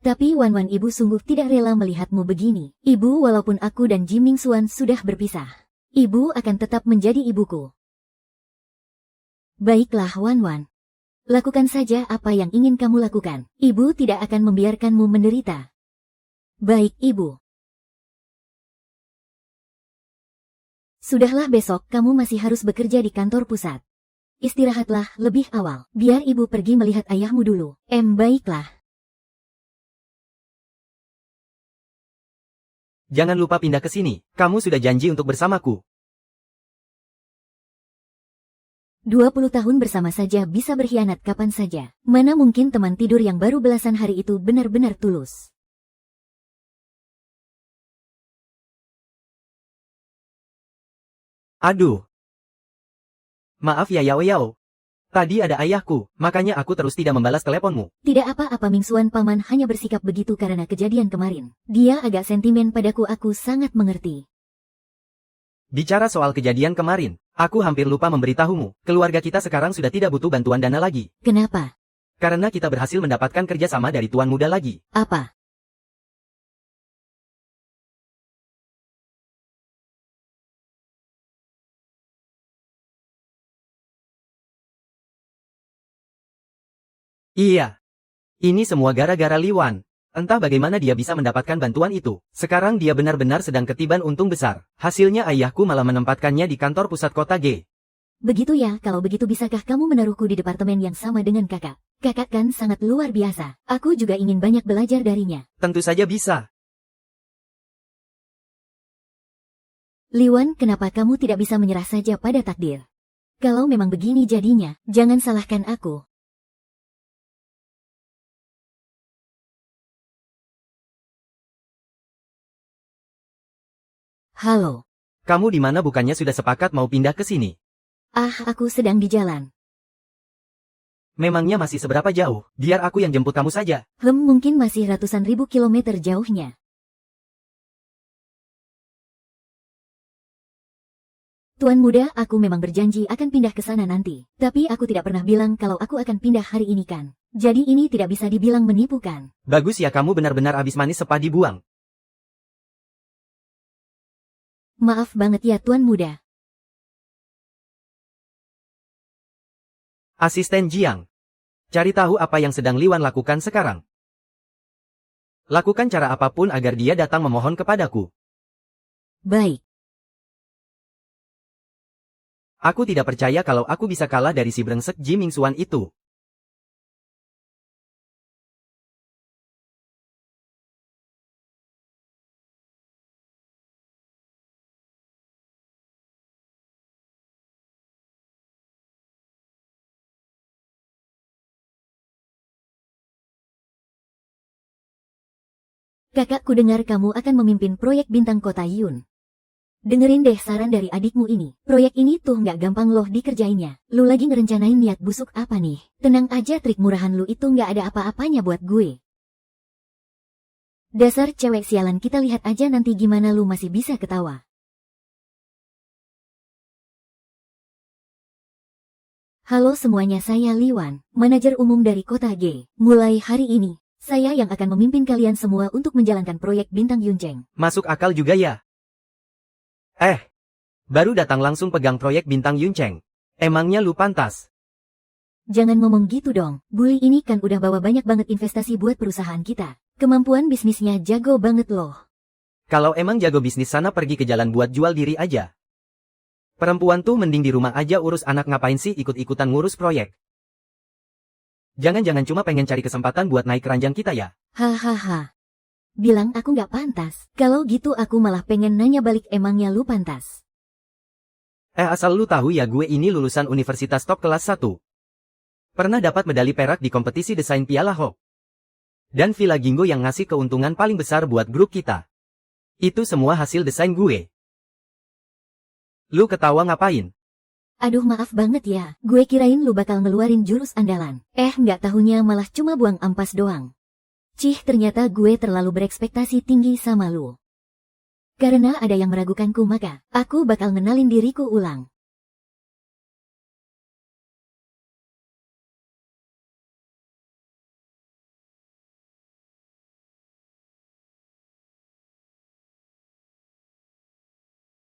Tapi Wan, ibu sungguh tidak rela melihatmu begini. Ibu, walaupun aku dan Ji Mingsuan sudah berpisah, ibu akan tetap menjadi ibuku. Baiklah Wan. Lakukan saja apa yang ingin kamu lakukan. Ibu tidak akan membiarkanmu menderita. Baik, ibu. Sudahlah, besok kamu masih harus bekerja di kantor pusat. Istirahatlah lebih awal. Biar ibu pergi melihat ayahmu dulu. Baiklah. Jangan lupa pindah ke sini. Kamu sudah janji untuk bersamaku. 20 tahun bersama saja bisa berkhianat kapan saja. Mana mungkin teman tidur yang baru belasan hari itu benar-benar tulus. Aduh. Maaf ya Yao Yao. Tadi ada ayahku, makanya aku terus tidak membalas teleponmu. Tidak apa-apa Mingsuan paman hanya bersikap begitu karena kejadian kemarin. Dia agak sentimen padaku, aku sangat mengerti. Bicara soal kejadian kemarin, aku hampir lupa memberitahumu, keluarga kita sekarang sudah tidak butuh bantuan dana lagi. Kenapa? Karena kita berhasil mendapatkan kerjasama dari Tuan Muda lagi. Apa? Iya. Ini semua gara-gara Liwan. Entah bagaimana dia bisa mendapatkan bantuan itu. Sekarang dia benar-benar sedang ketiban untung besar. Hasilnya ayahku malah menempatkannya di kantor pusat kota G. Begitu ya, kalau begitu bisakah kamu menaruhku di departemen yang sama dengan kakak? Kakak kan sangat luar biasa. Aku juga ingin banyak belajar darinya. Tentu saja bisa. Liwan, kenapa kamu tidak bisa menyerah saja pada takdir? Kalau memang begini jadinya, jangan salahkan aku. Halo. Kamu di mana bukannya sudah sepakat mau pindah ke sini? Aku sedang di jalan. Memangnya masih seberapa jauh? Biar aku yang jemput kamu saja. Mungkin masih ratusan ribu kilometer jauhnya. Tuan Muda, aku memang berjanji akan pindah ke sana nanti. Tapi aku tidak pernah bilang kalau aku akan pindah hari ini kan. Jadi ini tidak bisa dibilang menipu kan. Bagus ya, kamu benar-benar habis manis sepah dibuang. Maaf banget ya Tuan Muda. Asisten Jiang. Cari tahu apa yang sedang Liwan lakukan sekarang. Lakukan cara apapun agar dia datang memohon kepadaku. Baik. Aku tidak percaya kalau aku bisa kalah dari si brengsek Ji Mingxuan itu. Kakakku dengar kamu akan memimpin proyek bintang kota Yun. Dengerin deh saran dari adikmu ini. Proyek ini tuh nggak gampang loh dikerjainnya. Lu lagi ngerencanain niat busuk apa nih? Tenang aja, trik murahan lu itu nggak ada apa-apanya buat gue. Dasar cewek sialan, kita lihat aja nanti gimana lu masih bisa ketawa. Halo semuanya, saya Liwan, manajer umum dari kota G. Mulai hari ini, saya yang akan memimpin kalian semua untuk menjalankan proyek bintang Yuncheng. Masuk akal juga ya. Baru datang langsung pegang proyek bintang Yuncheng. Emangnya lu pantas? Jangan ngomong gitu dong, bully ini kan udah bawa banyak banget investasi buat perusahaan kita. Kemampuan bisnisnya jago banget loh. Kalau emang jago bisnis sana pergi ke jalan buat jual diri aja. Perempuan tuh mending di rumah aja urus anak, ngapain sih ikut-ikutan ngurus proyek? Jangan-jangan cuma pengen cari kesempatan buat naik keranjang kita ya? Hahaha. Bilang aku nggak pantas. Kalau gitu aku malah pengen nanya balik, emangnya lu pantas? Asal lu tahu ya, gue ini lulusan universitas top kelas 1. Pernah dapat medali perak di kompetisi desain Piala Hope. Dan Villa Gingo yang ngasih keuntungan paling besar buat grup kita. Itu semua hasil desain gue. Lu ketawa ngapain? Aduh maaf banget ya, gue kirain lu bakal ngeluarin jurus andalan. Nggak tahunya malah cuma buang ampas doang. Cih, ternyata gue terlalu berekspektasi tinggi sama lu. Karena ada yang meragukanku, maka aku bakal ngenalin diriku ulang.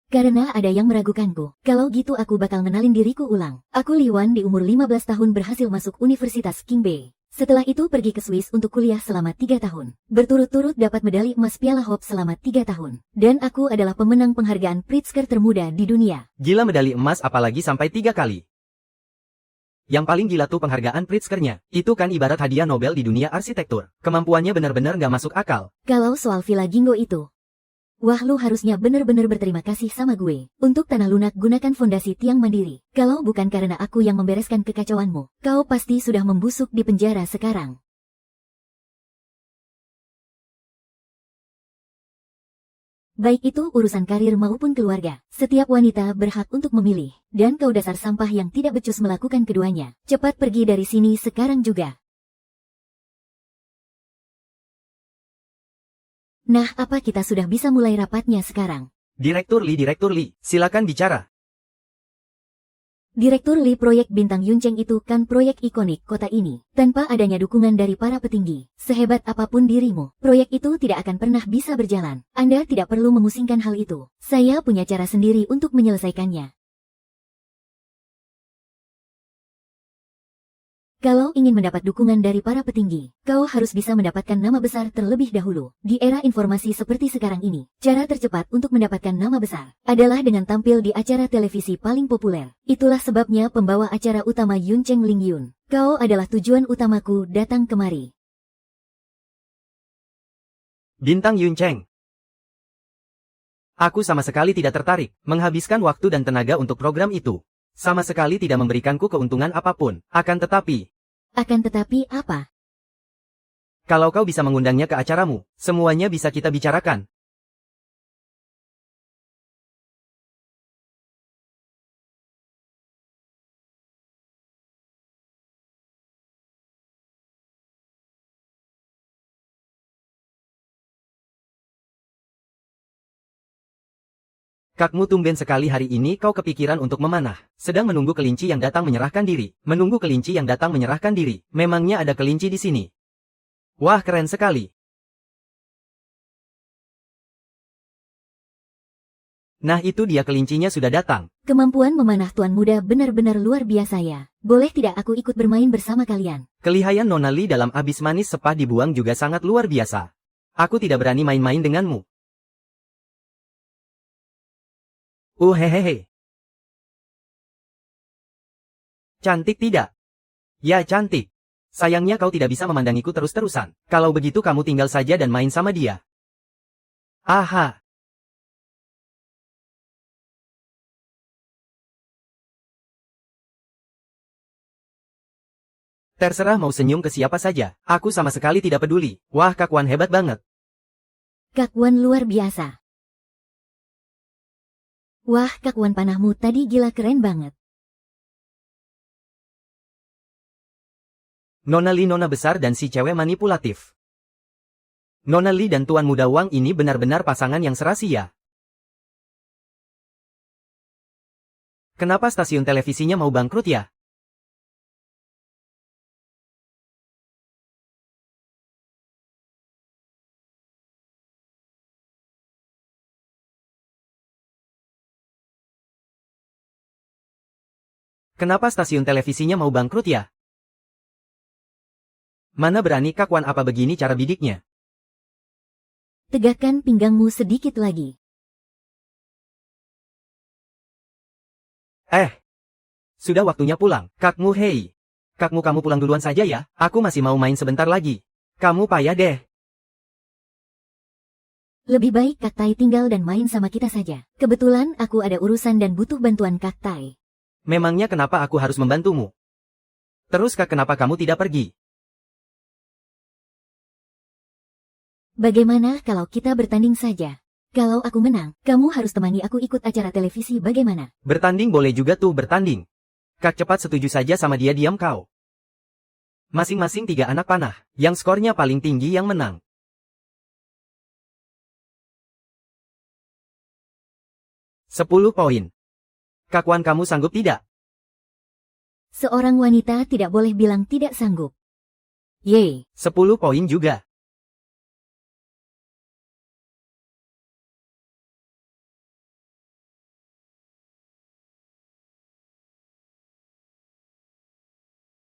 Karena ada yang meragukanku, kalau gitu aku bakal ngenalin diriku ulang. Aku Liwan, di umur 15 tahun berhasil masuk Universitas Qingbei. Setelah itu pergi ke Swiss untuk kuliah selama 3 tahun. Berturut-turut dapat medali emas Piala Hope selama 3 tahun. Dan aku adalah pemenang penghargaan Pritzker termuda di dunia. Gila, medali emas apalagi sampai 3 kali. Yang paling gila tuh penghargaan Pritzkernya. Itu kan ibarat hadiah Nobel di dunia arsitektur. Kemampuannya benar-benar nggak masuk akal. Kalau soal Villa Gingo itu, wah, lu harusnya bener-bener berterima kasih sama gue. Untuk tanah lunak gunakan fondasi tiang mandiri. Kalau bukan karena aku yang membereskan kekacauanmu, kau pasti sudah membusuk di penjara sekarang. Baik itu urusan karir maupun keluarga. Setiap wanita berhak untuk memilih. Dan kau dasar sampah yang tidak becus melakukan keduanya. Cepat pergi dari sini sekarang juga. Nah, apa kita sudah bisa mulai rapatnya sekarang? Direktur Lee, silakan bicara. Direktur Lee, proyek Bintang Yuncheng itu kan proyek ikonik kota ini. Tanpa adanya dukungan dari para petinggi, sehebat apapun dirimu, proyek itu tidak akan pernah bisa berjalan. Anda tidak perlu memusingkan hal itu. Saya punya cara sendiri untuk menyelesaikannya. Kalau ingin mendapat dukungan dari para petinggi, kau harus bisa mendapatkan nama besar terlebih dahulu. Di era informasi seperti sekarang ini, cara tercepat untuk mendapatkan nama besar adalah dengan tampil di acara televisi paling populer. Itulah sebabnya pembawa acara utama Yuncheng Lingyun. Kau adalah tujuan utamaku datang kemari. Bintang Yuncheng. Aku sama sekali tidak tertarik menghabiskan waktu dan tenaga untuk program itu. Sama sekali tidak memberikanku keuntungan apapun. Akan tetapi Apa? kalau kau bisa mengundangnya ke acaramu, semuanya bisa kita bicarakan. Kakmu tumben sekali hari ini kau kepikiran untuk memanah. Sedang menunggu kelinci yang datang menyerahkan diri. Menunggu kelinci yang datang menyerahkan diri. Memangnya ada kelinci di sini? Wah, keren sekali. Nah, itu dia, kelincinya sudah datang. Kemampuan memanah tuan muda benar-benar luar biasa ya. Boleh tidak aku ikut bermain bersama kalian? Kelihayan Nona Lee dalam abis manis sepah dibuang juga sangat luar biasa. Aku tidak berani main-main denganmu. Hehehe. Cantik tidak? Ya, cantik. Sayangnya kau tidak bisa memandangiku terus-terusan. Kalau begitu kamu tinggal saja dan main sama dia. Aha. Terserah mau senyum ke siapa saja. Aku sama sekali tidak peduli. Wah, Kak Wan hebat banget. Kak Wan luar biasa. Wah, Kak Wan panahmu tadi gila keren banget. Nona Lee nona besar dan si cewek manipulatif. Nona Lee dan Tuan Muda Wang ini benar-benar pasangan yang serasi ya. Kenapa stasiun televisinya mau bangkrut ya? Kenapa stasiun televisinya mau bangkrut ya? Mana berani Kak Wan, apa begini cara bidiknya? Tegakkan pinggangmu sedikit lagi. Sudah waktunya pulang. Kakmu, hei. Kakmu, kamu pulang duluan saja ya. Aku masih mau main sebentar lagi. Kamu payah deh. Lebih baik Kak Tai tinggal dan main sama kita saja. Kebetulan aku ada urusan dan butuh bantuan Kak Tai. Memangnya kenapa aku harus membantumu? Terus Kak, kenapa kamu tidak pergi? Bagaimana kalau kita bertanding saja? Kalau aku menang, kamu harus temani aku ikut acara televisi bagaimana? Bertanding boleh juga tuh, bertanding. Kak cepat setuju saja sama dia, diam kau. Masing-masing 3 anak panah, yang skornya paling tinggi yang menang. $10 poin. Kak Wan, kamu sanggup tidak? Seorang wanita tidak boleh bilang tidak sanggup. Yeay. 10 poin juga.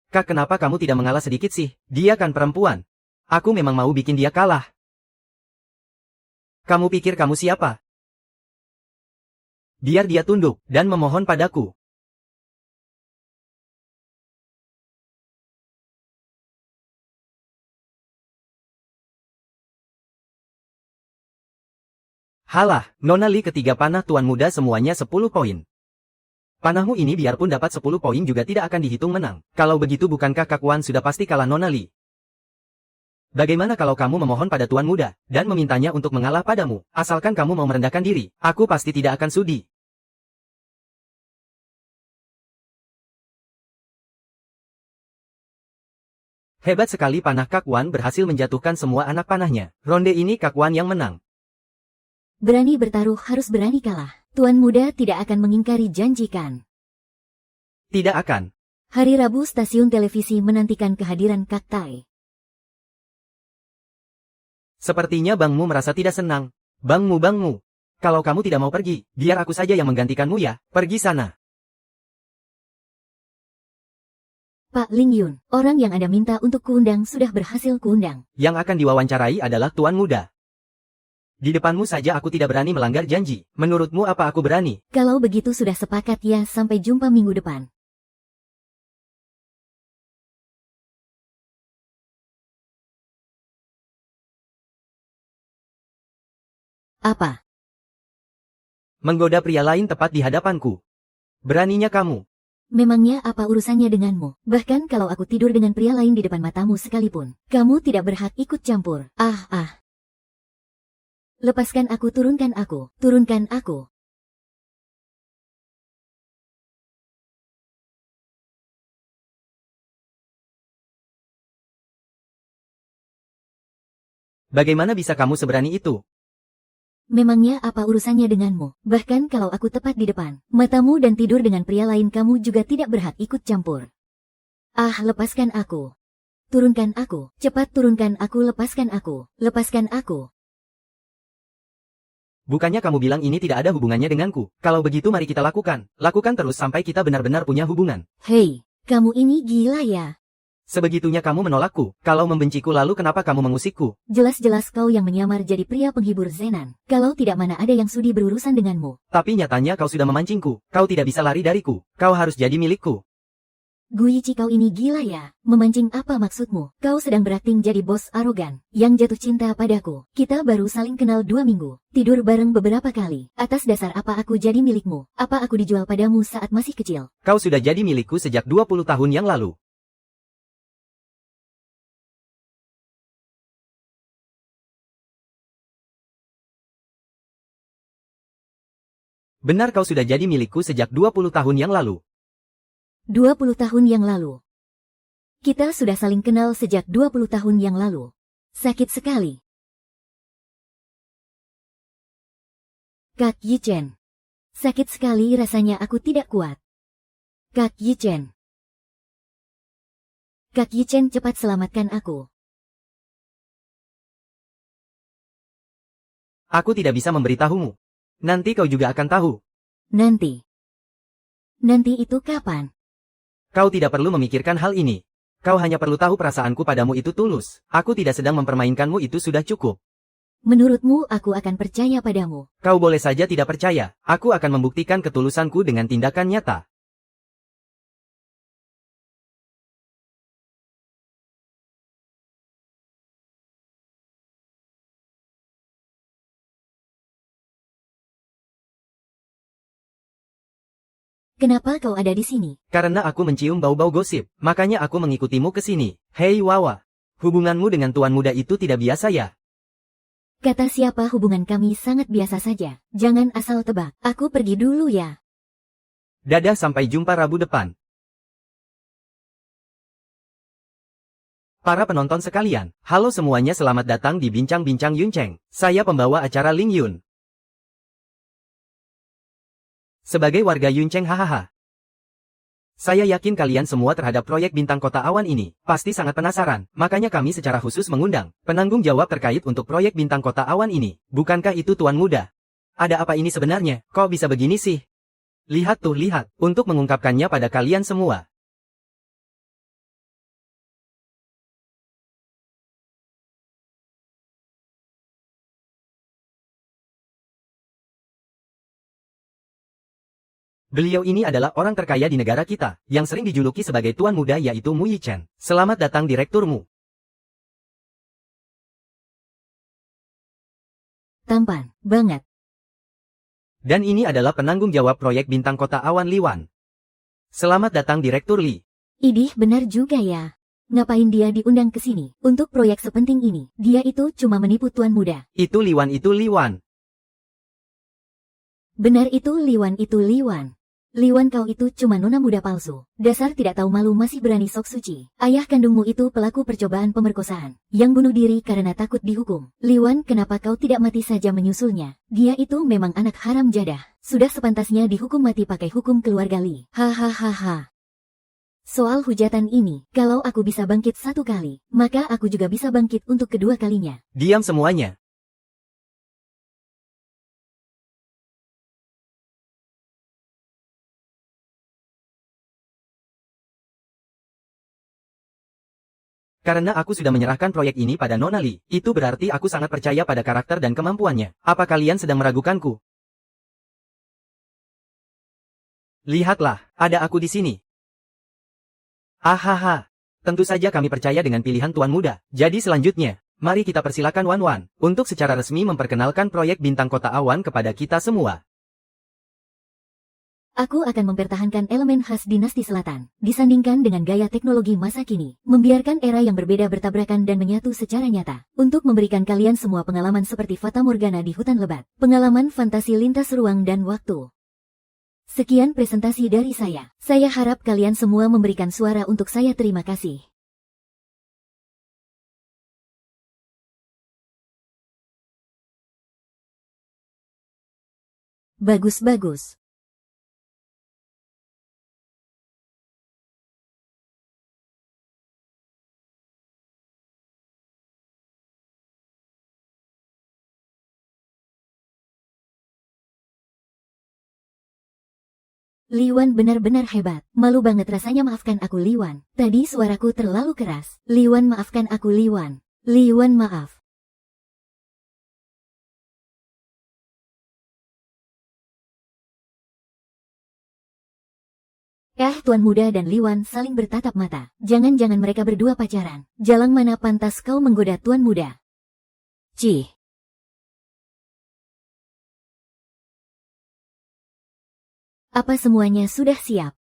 Kak, kenapa kamu tidak mengalah sedikit sih? Dia kan perempuan. Aku memang mau bikin dia kalah. Kamu pikir kamu siapa? Biar dia tunduk dan memohon padaku. Halah, Nona Lee ketiga panah tuan muda semuanya 10 poin. Panahmu ini biarpun dapat 10 poin juga tidak akan dihitung menang. Kalau begitu bukankah Kak Wan sudah pasti kalah Nona Lee? Bagaimana kalau kamu memohon pada Tuan Muda, dan memintanya untuk mengalah padamu? Asalkan kamu mau merendahkan diri, aku pasti tidak akan sudi. Hebat sekali panah Kak Wan berhasil menjatuhkan semua anak panahnya. Ronde ini Kak Wan yang menang. Berani bertaruh harus berani kalah. Tuan Muda tidak akan mengingkari janjikan. Tidak akan. Hari Rabu stasiun televisi menantikan kehadiran Kak Tai. Sepertinya Bangmu merasa tidak senang. Bangmu. Kalau kamu tidak mau pergi, biar aku saja yang menggantikanmu ya. Pergi sana. Pak Ling Yun, orang yang Anda minta untuk kuundang sudah berhasil kuundang. Yang akan diwawancarai adalah Tuan Muda. Di depanmu saja aku tidak berani melanggar janji. Menurutmu apa aku berani? Kalau begitu sudah sepakat ya, sampai jumpa minggu depan. Apa? Menggoda pria lain tepat di hadapanku. Beraninya kamu. Memangnya apa urusannya denganmu? Bahkan kalau aku tidur dengan pria lain di depan matamu sekalipun, kamu tidak berhak ikut campur. Lepaskan aku, turunkan aku, turunkan aku. Bagaimana bisa kamu seberani itu? Memangnya apa urusannya denganmu? Bahkan kalau aku tepat di depan matamu dan tidur dengan pria lain, kamu juga tidak berhak ikut campur. Lepaskan aku. Turunkan aku. Cepat turunkan aku, lepaskan aku. Lepaskan aku. Bukannya kamu bilang ini tidak ada hubungannya denganku? Kalau begitu mari kita lakukan. Lakukan terus sampai kita benar-benar punya hubungan. Hei, kamu ini gila ya? Sebegitunya kamu menolakku. Kalau membenciku lalu kenapa kamu mengusikku? Jelas-jelas kau yang menyamar jadi pria penghibur Zenan. Kalau tidak, mana ada yang sudi berurusan denganmu. Tapi nyatanya kau sudah memancingku. Kau tidak bisa lari dariku. Kau harus jadi milikku. Guichi, kau ini gila ya? Memancing apa maksudmu? Kau sedang berakting jadi bos arogan yang jatuh cinta padaku. Kita baru saling kenal 2 minggu. Tidur bareng beberapa kali. Atas dasar apa aku jadi milikmu? Apa aku dijual padamu saat masih kecil? Kau sudah jadi milikku sejak 20 tahun yang lalu. Benar, kau sudah jadi milikku sejak 20 tahun yang lalu. 20 tahun yang lalu. Kita sudah saling kenal sejak 20 tahun yang lalu. Sakit sekali. Kak Yichen. Sakit sekali rasanya, aku tidak kuat. Kak Yichen. Kak Yichen, cepat selamatkan aku. Aku tidak bisa memberitahumu. Nanti kau juga akan tahu. Nanti. Nanti itu kapan? Kau tidak perlu memikirkan hal ini. Kau hanya perlu tahu perasaanku padamu itu tulus. Aku tidak sedang mempermainkanmu, itu sudah cukup. Menurutmu aku akan percaya padamu? Kau boleh saja tidak percaya. Aku akan membuktikan ketulusanku dengan tindakan nyata. Kenapa kau ada di sini? Karena aku mencium bau-bau gosip, makanya aku mengikutimu ke sini. Hei Wawa, hubunganmu dengan Tuan Muda itu tidak biasa ya? Kata siapa? Hubungan kami sangat biasa saja. Jangan asal tebak. Aku pergi dulu ya. Dadah, sampai jumpa Rabu depan. Para penonton sekalian, halo semuanya, selamat datang di Bincang-Bincang Yunceng. Saya pembawa acara Ling Yun. Sebagai warga Yunceng, hahaha. Saya yakin kalian semua terhadap proyek Bintang Kota Awan ini pasti sangat penasaran, makanya kami secara khusus mengundang penanggung jawab terkait untuk proyek Bintang Kota Awan ini. Bukankah itu Tuan Muda? Ada apa ini sebenarnya? Kok bisa begini sih? Lihat tuh, lihat, untuk mengungkapkannya pada kalian semua. Beliau ini adalah orang terkaya di negara kita, yang sering dijuluki sebagai Tuan Muda, yaitu Mu Yichen. Selamat datang Direkturmu. Tampan banget. Dan ini adalah penanggung jawab proyek Bintang Kota Awan, Li Wan. Selamat datang Direktur Li. Idih, benar juga ya. Ngapain dia diundang ke sini? Untuk proyek sepenting ini, dia itu cuma menipu tuan muda. Itu Liwan. Benar itu Liwan itu Liwan. Liwan kau itu cuma nona muda palsu. Dasar tidak tahu malu masih berani sok suci. Ayah kandungmu itu pelaku percobaan pemerkosaan. Yang bunuh diri karena takut dihukum. Liwan, kenapa kau tidak mati saja menyusulnya? Dia itu memang anak haram jadah. Sudah sepantasnya dihukum mati pakai hukum keluarga Li. Hahaha. Soal hujatan ini, kalau aku bisa bangkit satu kali, maka aku juga bisa bangkit untuk kedua kalinya. Diam semuanya. Karena aku sudah menyerahkan proyek ini pada Nona Li, itu berarti aku sangat percaya pada karakter dan kemampuannya. Apa kalian sedang meragukanku? Lihatlah, ada aku di sini. Hahaha. Tentu saja kami percaya dengan pilihan Tuan Muda. Jadi selanjutnya, mari kita persilakan Wan Wan untuk secara resmi memperkenalkan proyek Bintang Kota Awan kepada kita semua. Aku akan mempertahankan elemen khas dinasti selatan, disandingkan dengan gaya teknologi masa kini, membiarkan era yang berbeda bertabrakan dan menyatu secara nyata, untuk memberikan kalian semua pengalaman seperti Fata Morgana di hutan lebat, pengalaman fantasi lintas ruang dan waktu. Sekian presentasi dari saya. Saya harap kalian semua memberikan suara untuk saya. Terima kasih. Bagus-bagus. Liwan benar-benar hebat. Malu banget rasanya, maafkan aku Liwan. Tadi suaraku terlalu keras. Liwan, maafkan aku Liwan. Liwan, maaf. Tuan Muda dan Liwan saling bertatap mata. Jangan-jangan mereka berdua pacaran. Jalan mana pantas kau menggoda Tuan Muda? Cih. Apa semuanya sudah siap?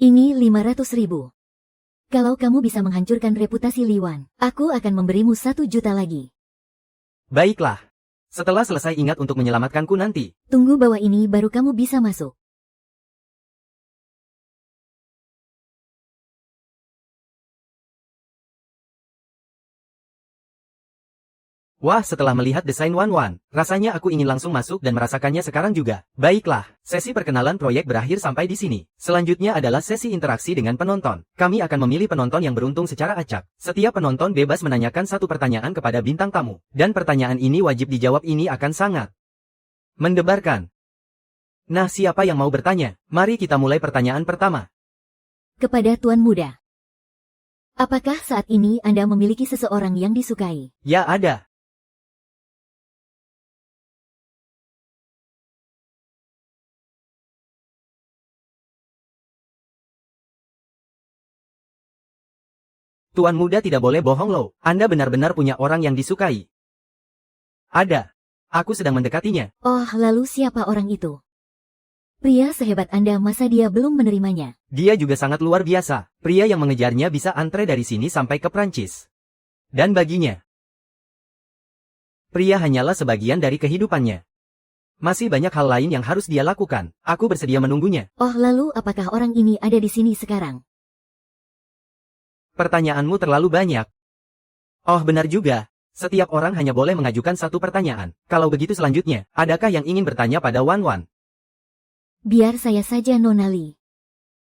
Ini 500.000. Kalau kamu bisa menghancurkan reputasi Liwan, aku akan memberimu 1 juta lagi. Baiklah. Setelah selesai ingat untuk menyelamatkanku nanti. Tunggu bawah ini baru kamu bisa masuk. Wah, setelah melihat desain Wan Wan, rasanya aku ingin langsung masuk dan merasakannya sekarang juga. Baiklah, sesi perkenalan proyek berakhir sampai di sini. Selanjutnya adalah sesi interaksi dengan penonton. Kami akan memilih penonton yang beruntung secara acak. Setiap penonton bebas menanyakan satu pertanyaan kepada bintang tamu. Dan pertanyaan ini wajib dijawab, ini akan sangat mendebarkan. Nah, siapa yang mau bertanya? Mari kita mulai pertanyaan pertama. Kepada Tuan Muda. Apakah saat ini Anda memiliki seseorang yang disukai? Ya, ada. Tuan Muda tidak boleh bohong loh. Anda benar-benar punya orang yang disukai. Ada. Aku sedang mendekatinya. Oh, lalu siapa orang itu? Pria sehebat Anda, masa dia belum menerimanya? Dia juga sangat luar biasa. Pria yang mengejarnya bisa antre dari sini sampai ke Prancis. Dan baginya, pria hanyalah sebagian dari kehidupannya. Masih banyak hal lain yang harus dia lakukan. Aku bersedia menunggunya. Oh, lalu apakah orang ini ada di sini sekarang? Pertanyaanmu terlalu banyak. Oh, benar juga. Setiap orang hanya boleh mengajukan satu pertanyaan. Kalau begitu selanjutnya, adakah yang ingin bertanya pada Wan Wan? Biar saya saja, Nona Li.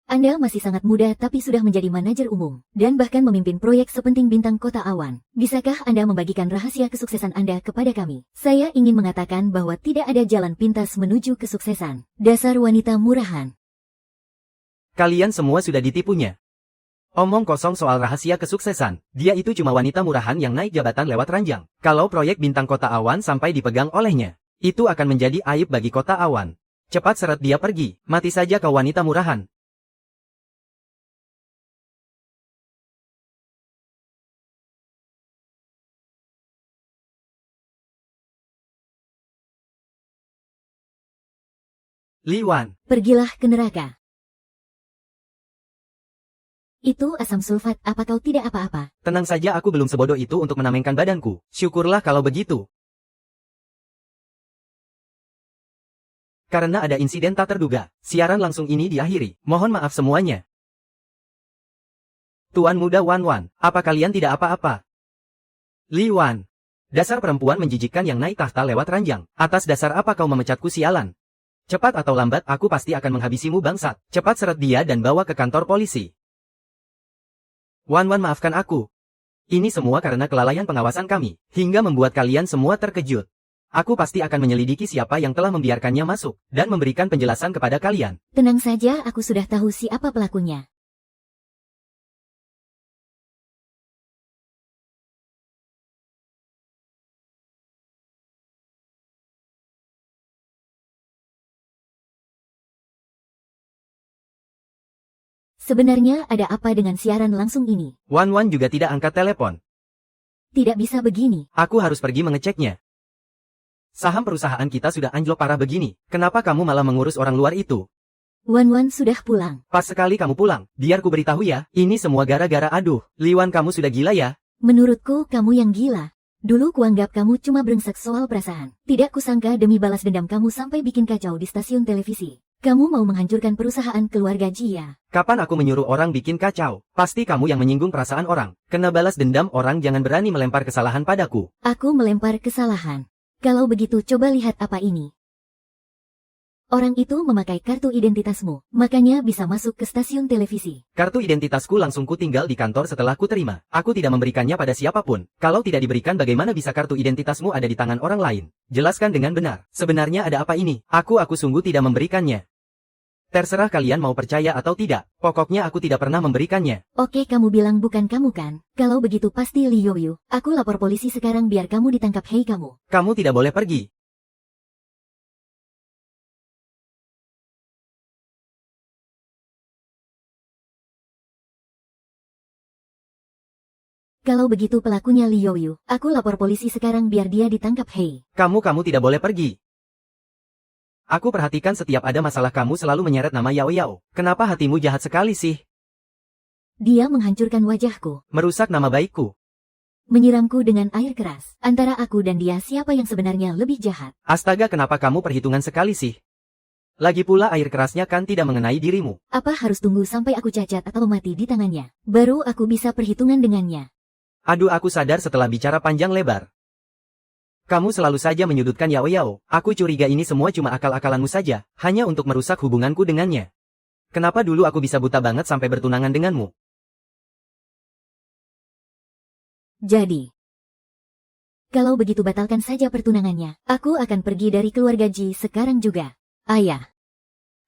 Anda masih sangat muda tapi sudah menjadi manajer umum, dan bahkan memimpin proyek sepenting Bintang Kota Awan. Bisakah Anda membagikan rahasia kesuksesan Anda kepada kami? Saya ingin mengatakan bahwa tidak ada jalan pintas menuju kesuksesan. Dasar wanita murahan. Kalian semua sudah ditipunya. Omong kosong soal rahasia kesuksesan. Dia itu cuma wanita murahan yang naik jabatan lewat ranjang. Kalau proyek Bintang Kota Awan sampai dipegang olehnya, itu akan menjadi aib bagi Kota Awan. Cepat seret dia pergi. Mati saja kau wanita murahan. Liwan. Pergilah ke neraka. Itu asam sulfat, apa kau tidak apa-apa? Tenang saja, aku belum sebodoh itu untuk menamengkan badanku. Syukurlah kalau begitu. Karena ada insiden tak terduga, siaran langsung ini diakhiri. Mohon maaf semuanya. Tuan Muda Wan Wan, apa kalian tidak apa-apa? Li Wan. Dasar perempuan menjijikkan yang naik tahta lewat ranjang. Atas dasar apa kau memecatku, sialan? Cepat atau lambat aku pasti akan menghabisimu, bangsat. Cepat seret dia dan bawa ke kantor polisi. Wan Wan, maafkan aku. Ini semua karena kelalaian pengawasan kami, hingga membuat kalian semua terkejut. Aku pasti akan menyelidiki siapa yang telah membiarkannya masuk, dan memberikan penjelasan kepada kalian. Tenang saja, aku sudah tahu siapa pelakunya. Sebenarnya ada apa dengan siaran langsung ini? Wan Wan juga tidak angkat telepon. Tidak bisa begini. Aku harus pergi mengeceknya. Saham perusahaan kita sudah anjlok parah begini. Kenapa kamu malah mengurus orang luar itu? Wan Wan sudah pulang. Pas sekali kamu pulang. Biar ku beritahu ya, ini semua gara-gara aduh. Li Wan, kamu sudah gila ya? Menurutku kamu yang gila. Dulu kuanggap kamu cuma brengsek soal perasaan. Tidak kusangka demi balas dendam kamu sampai bikin kacau di stasiun televisi. Kamu mau menghancurkan perusahaan keluarga Jia. Kapan aku menyuruh orang bikin kacau? Pasti kamu yang menyinggung perasaan orang. Kena balas dendam orang, jangan berani melempar kesalahan padaku. Aku melempar kesalahan. Kalau begitu coba lihat apa ini. Orang itu memakai kartu identitasmu, makanya bisa masuk ke stasiun televisi. Kartu identitasku langsung ku tinggal di kantor setelah ku terima. Aku tidak memberikannya pada siapapun. Kalau tidak diberikan, bagaimana bisa kartu identitasmu ada di tangan orang lain? Jelaskan dengan benar. Sebenarnya ada apa ini? Aku sungguh tidak memberikannya. Terserah kalian mau percaya atau tidak. Pokoknya aku tidak pernah memberikannya. Oke, kamu bilang bukan kamu kan? Kalau begitu pasti Li Yoyu. Aku lapor polisi sekarang biar kamu ditangkap. Hei kamu. Kamu tidak boleh pergi. Kalau begitu pelakunya Li Yoyu. Aku lapor polisi sekarang biar dia ditangkap. Hei. Kamu tidak boleh pergi. Aku perhatikan setiap ada masalah kamu selalu menyeret nama Yao Yao. Kenapa hatimu jahat sekali sih? Dia menghancurkan wajahku. Merusak nama baikku. Menyiramku dengan air keras. Antara aku dan dia siapa yang sebenarnya lebih jahat? Astaga, kenapa kamu perhitungan sekali sih? Lagi pula air kerasnya kan tidak mengenai dirimu. Apa harus tunggu sampai aku cacat atau mati di tangannya? Baru aku bisa perhitungan dengannya. Aduh, aku sadar setelah bicara panjang lebar. Kamu selalu saja menyudutkan Yao Yao. Aku curiga ini semua cuma akal-akalanmu saja, hanya untuk merusak hubunganku dengannya. Kenapa dulu aku bisa buta banget sampai bertunangan denganmu? Jadi, kalau begitu batalkan saja pertunangannya. Aku akan pergi dari keluarga Ji sekarang juga. Ayah.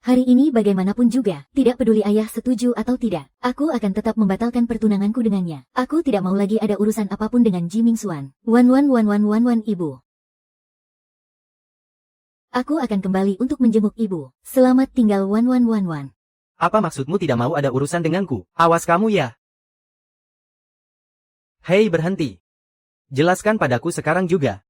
Hari ini bagaimanapun juga, tidak peduli ayah setuju atau tidak, aku akan tetap membatalkan pertunanganku dengannya. Aku tidak mau lagi ada urusan apapun dengan Ji Mingxuan. Wan, ibu. Aku akan kembali untuk menjenguk ibu. Selamat tinggal Wan. Apa maksudmu tidak mau ada urusan denganku? Awas kamu ya. Hei, berhenti. Jelaskan padaku sekarang juga.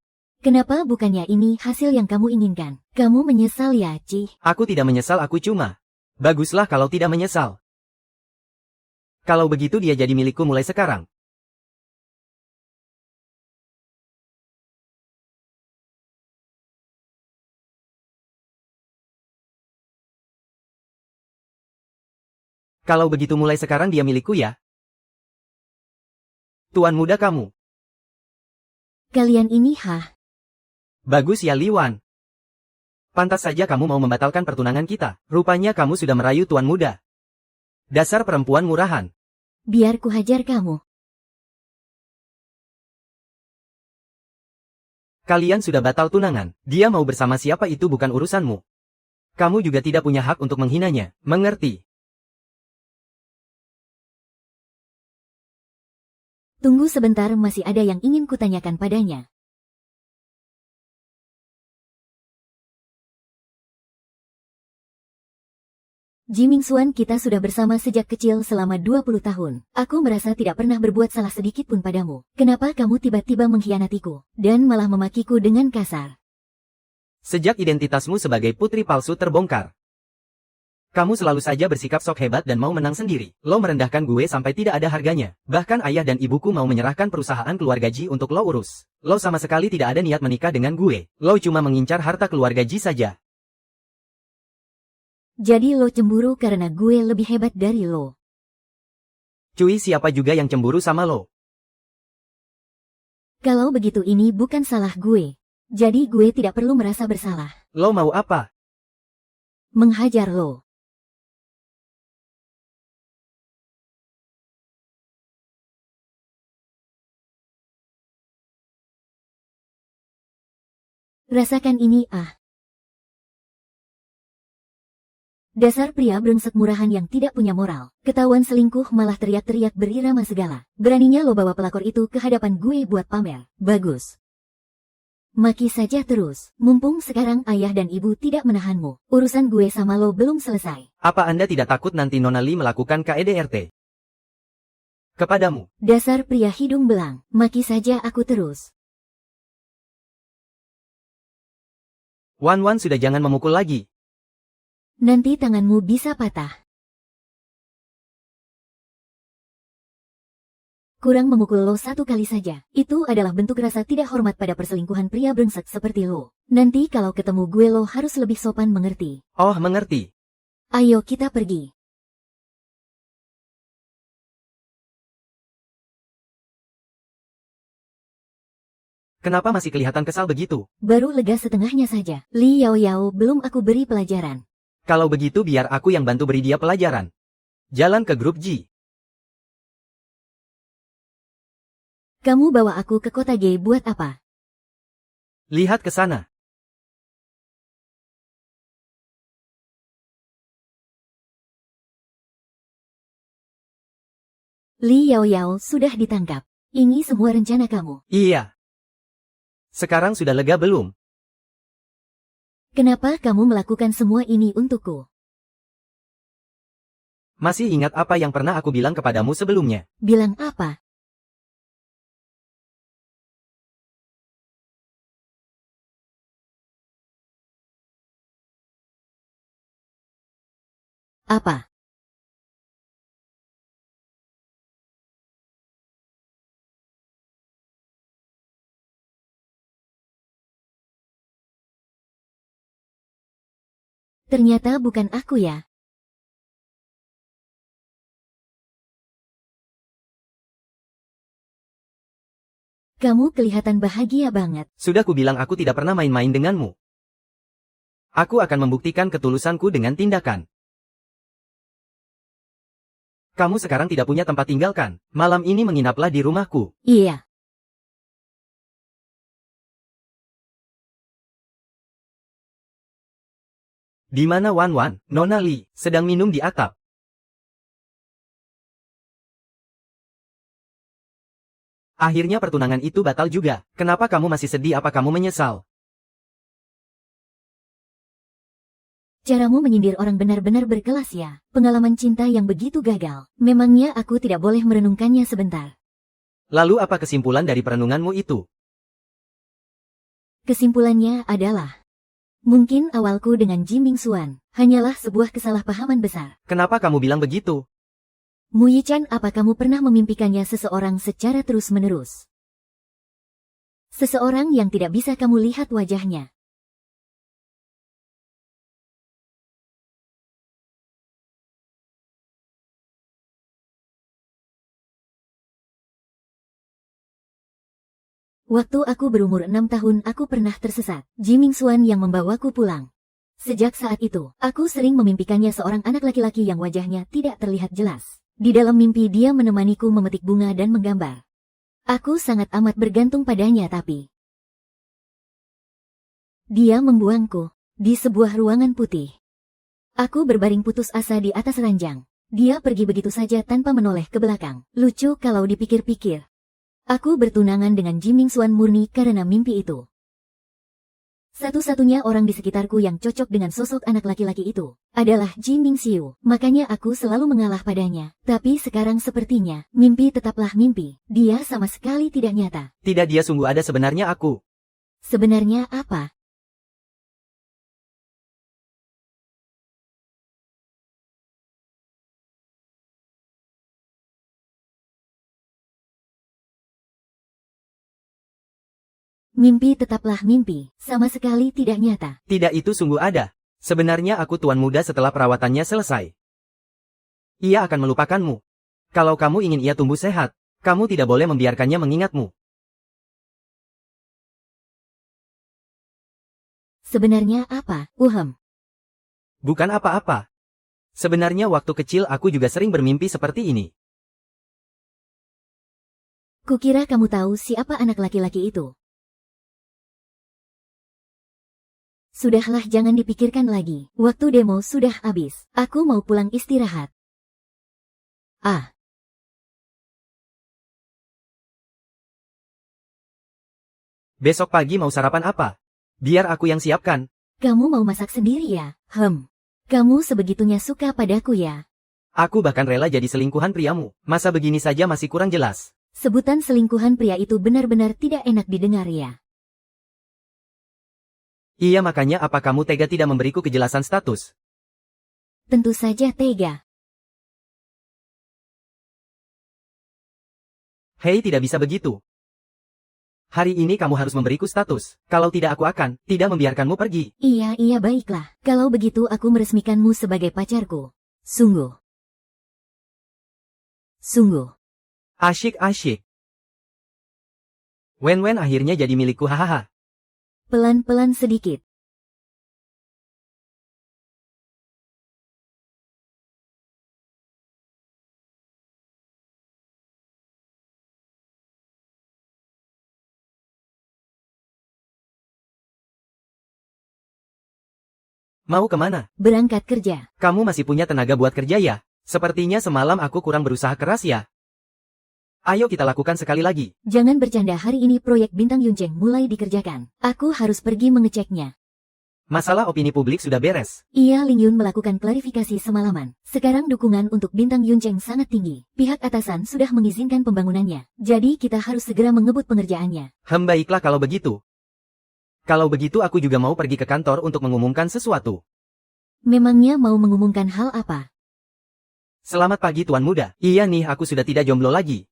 Kenapa bukannya ini hasil yang kamu inginkan? Kamu menyesal ya, Ci? Aku tidak menyesal, aku cuma. Baguslah kalau tidak menyesal. Kalau begitu dia jadi milikku mulai sekarang. Kalau begitu mulai sekarang dia milikku ya. Tuan muda kamu. Kalian ini Bagus ya, Li Wan. Pantas saja kamu mau membatalkan pertunangan kita. Rupanya kamu sudah merayu tuan muda. Dasar perempuan murahan. Biar ku hajar kamu. Kalian sudah batal tunangan. Dia mau bersama siapa itu bukan urusanmu. Kamu juga tidak punya hak untuk menghinanya. Mengerti? Tunggu sebentar, masih ada yang ingin kutanyakan padanya. Ji Mingxuan, kita sudah bersama sejak kecil selama 20 tahun. Aku merasa tidak pernah berbuat salah sedikit pun padamu. Kenapa kamu tiba-tiba mengkhianatiku, dan malah memakiku dengan kasar? Sejak identitasmu sebagai putri palsu terbongkar. Kamu selalu saja bersikap sok hebat dan mau menang sendiri. Lo merendahkan gue sampai tidak ada harganya. Bahkan ayah dan ibuku mau menyerahkan perusahaan keluarga Ji untuk lo urus. Lo sama sekali tidak ada niat menikah dengan gue. Lo cuma mengincar harta keluarga Ji saja. Jadi lo cemburu karena gue lebih hebat dari lo. Cuy, siapa juga yang cemburu sama lo? Kalau begitu ini bukan salah gue. Jadi gue tidak perlu merasa bersalah. Lo mau apa? Menghajar lo. Rasakan ini Dasar pria brengsek murahan yang tidak punya moral. Ketahuan selingkuh malah teriak-teriak berirama segala. Beraninya lo bawa pelakor itu ke hadapan gue buat pamer. Bagus. Maki saja terus. Mumpung sekarang ayah dan ibu tidak menahanmu. Urusan gue sama lo belum selesai. Apa Anda tidak takut nanti Nona Lee melakukan KEDRT kepadamu? Dasar pria hidung belang. Maki saja aku terus. Wan sudah, jangan memukul lagi. Nanti tanganmu bisa patah. Kurang memukul lo satu kali saja. Itu adalah bentuk rasa tidak hormat pada perselingkuhan pria brengsek seperti lo. Nanti kalau ketemu gue lo harus lebih sopan, mengerti? Oh, mengerti. Ayo kita pergi. Kenapa masih kelihatan kesal begitu? Baru lega setengahnya saja. Li Yao Yao belum aku beri pelajaran. Kalau begitu biar aku yang bantu beri dia pelajaran. Jalan ke grup Ji. Kamu bawa aku ke kota G buat apa? Lihat ke sana. Li Yao Yao sudah ditangkap. Ini semua rencana kamu. Iya. Sekarang sudah lega belum? Kenapa kamu melakukan semua ini untukku? Masih ingat apa yang pernah aku bilang kepadamu sebelumnya? Bilang apa? Apa? Ternyata bukan aku ya. Kamu kelihatan bahagia banget. Sudah kubilang aku tidak pernah main-main denganmu. Aku akan membuktikan ketulusanku dengan tindakan. Kamu sekarang tidak punya tempat tinggal kan? Malam ini menginaplah di rumahku. Iya. Di mana Wan? Nona Lee sedang minum di atap. Akhirnya pertunangan itu batal juga. Kenapa kamu masih sedih? Apa kamu menyesal? Caramu menyindir orang benar-benar berkelas ya. Pengalaman cinta yang begitu gagal. Memangnya aku tidak boleh merenungkannya sebentar. Lalu apa kesimpulan dari perenunganmu itu? Kesimpulannya adalah, mungkin awalku dengan Ji Mingxuan hanyalah sebuah kesalahpahaman besar. Kenapa kamu bilang begitu? Mu Yichan, apa kamu pernah memimpikannya seseorang secara terus-menerus? Seseorang yang tidak bisa kamu lihat wajahnya. Waktu aku berumur 6 tahun aku pernah tersesat. Ji Mingxuan yang membawaku pulang. Sejak saat itu, aku sering memimpikannya seorang anak laki-laki yang wajahnya tidak terlihat jelas. Di dalam mimpi dia menemaniku memetik bunga dan menggambar. Aku sangat amat bergantung padanya, tapi dia membuangku di sebuah ruangan putih. Aku berbaring putus asa di atas ranjang. Dia pergi begitu saja tanpa menoleh ke belakang. Lucu kalau dipikir-pikir. Aku bertunangan dengan Ji Mingxuan murni karena mimpi itu. Satu-satunya orang di sekitarku yang cocok dengan sosok anak laki-laki itu adalah Ji Mingxiu. Makanya aku selalu mengalah padanya. Tapi sekarang sepertinya mimpi tetaplah mimpi. Dia sama sekali tidak nyata. Tidak, dia sungguh ada sebenarnya aku. Sebenarnya apa? Mimpi tetaplah mimpi, sama sekali tidak nyata. Tidak, itu sungguh ada. Sebenarnya aku tuan muda setelah perawatannya selesai. Ia akan melupakanmu. Kalau kamu ingin ia tumbuh sehat, kamu tidak boleh membiarkannya mengingatmu. Sebenarnya apa, Bukan apa-apa. Sebenarnya waktu kecil aku juga sering bermimpi seperti ini. Kukira kamu tahu siapa anak laki-laki itu. Sudahlah, jangan dipikirkan lagi. Waktu demo sudah habis. Aku mau pulang istirahat. Besok pagi mau sarapan apa? Biar aku yang siapkan. Kamu mau masak sendiri ya? Kamu sebegitunya suka padaku ya? Aku bahkan rela jadi selingkuhan priamu. Masa begini saja masih kurang jelas? Sebutan selingkuhan pria itu benar-benar tidak enak didengar ya. Iya, makanya apa kamu tega tidak memberiku kejelasan status? Tentu saja tega. Hei, tidak bisa begitu. Hari ini kamu harus memberiku status. Kalau tidak, aku akan tidak membiarkanmu pergi. Iya, baiklah. Kalau begitu aku meresmikanmu sebagai pacarku. Sungguh. Asyik. Wen akhirnya jadi milikku, hahaha. Pelan-pelan sedikit. Mau kemana? Berangkat kerja. Kamu masih punya tenaga buat kerja ya? Sepertinya semalam aku kurang berusaha keras ya. Ayo kita lakukan sekali lagi. Jangan bercanda, hari ini proyek Bintang Yunceng mulai dikerjakan. Aku harus pergi mengeceknya. Masalah opini publik sudah beres. Iya, Ling Yun melakukan klarifikasi semalaman. Sekarang dukungan untuk Bintang Yunceng sangat tinggi. Pihak atasan sudah mengizinkan pembangunannya. Jadi kita harus segera mengebut pengerjaannya. Baiklah kalau begitu. Kalau begitu aku juga mau pergi ke kantor untuk mengumumkan sesuatu. Memangnya mau mengumumkan hal apa? Selamat pagi tuan muda. Iya nih, aku sudah tidak jomblo lagi.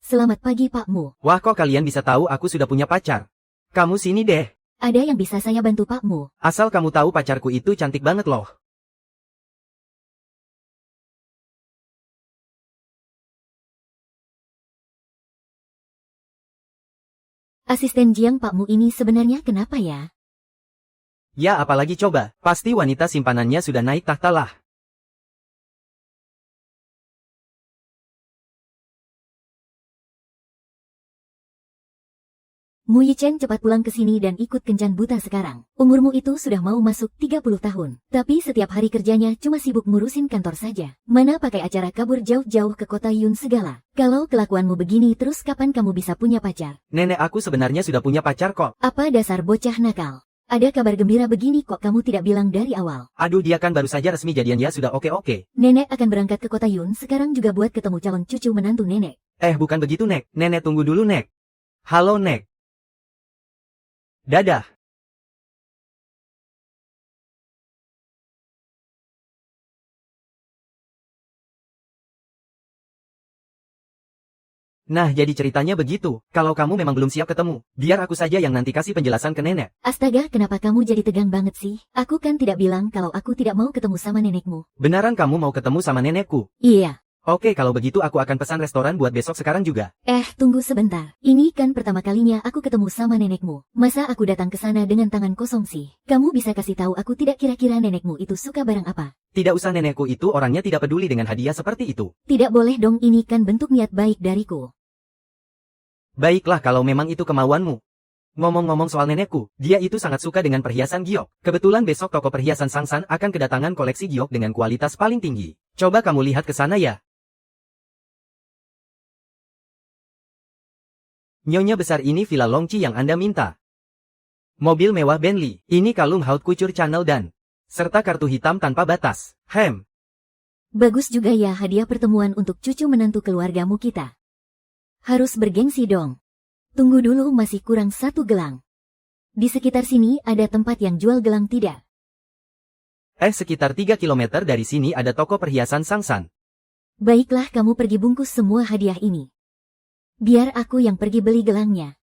Selamat pagi Pakmu. Wah, kok kalian bisa tahu aku sudah punya pacar? Kamu sini deh. Ada yang bisa saya bantu Pakmu? Asal kamu tahu pacarku itu cantik banget loh. Asisten Jiang Pakmu ini sebenarnya kenapa ya? Ya apalagi coba, pasti wanita simpanannya sudah naik tahta lah. Mu Yichen cepat pulang ke sini dan ikut kencan buta sekarang. Umurmu itu sudah mau masuk 30 tahun. Tapi setiap hari kerjanya cuma sibuk ngurusin kantor saja. Mana pakai acara kabur jauh-jauh ke kota Yun segala. Kalau kelakuanmu begini terus kapan kamu bisa punya pacar? Nenek aku sebenarnya sudah punya pacar kok. Apa dasar bocah nakal? Ada kabar gembira begini kok kamu tidak bilang dari awal? Aduh, dia kan baru saja resmi jadian, ya sudah oke. Nenek akan berangkat ke kota Yun sekarang juga buat ketemu calon cucu menantu nenek. Bukan begitu Nek. Nenek tunggu dulu Nek. Halo Nek. Dadah. Nah, jadi ceritanya begitu. Kalau kamu memang belum siap ketemu, biar aku saja yang nanti kasih penjelasan ke nenek. Astaga, kenapa kamu jadi tegang banget sih? Aku kan tidak bilang kalau aku tidak mau ketemu sama nenekmu. Beneran kamu mau ketemu sama nenekku? Iya. Oke, kalau begitu aku akan pesan restoran buat besok sekarang juga. Tunggu sebentar. Ini kan pertama kalinya aku ketemu sama nenekmu. Masa aku datang ke sana dengan tangan kosong sih? Kamu bisa kasih tahu aku tidak kira-kira nenekmu itu suka barang apa? Tidak usah, nenekku itu orangnya tidak peduli dengan hadiah seperti itu. Tidak boleh dong, ini kan bentuk niat baik dariku. Baiklah kalau memang itu kemauanmu. Ngomong-ngomong soal nenekku, dia itu sangat suka dengan perhiasan giok. Kebetulan besok toko perhiasan Sangsan akan kedatangan koleksi giok dengan kualitas paling tinggi. Coba kamu lihat ke sana ya. Nyonya besar, ini villa Longqi yang Anda minta. Mobil mewah Bentley, ini kalung haute couture Chanel dan serta kartu hitam tanpa batas. Bagus juga ya hadiah pertemuan untuk cucu menantu keluargamu kita. Harus bergengsi dong. Tunggu dulu, masih kurang 1 gelang. Di sekitar sini ada tempat yang jual gelang tidak? Sekitar 3 km dari sini ada toko perhiasan Sangsan. Baiklah, kamu pergi bungkus semua hadiah ini. Biar aku yang pergi beli gelangnya.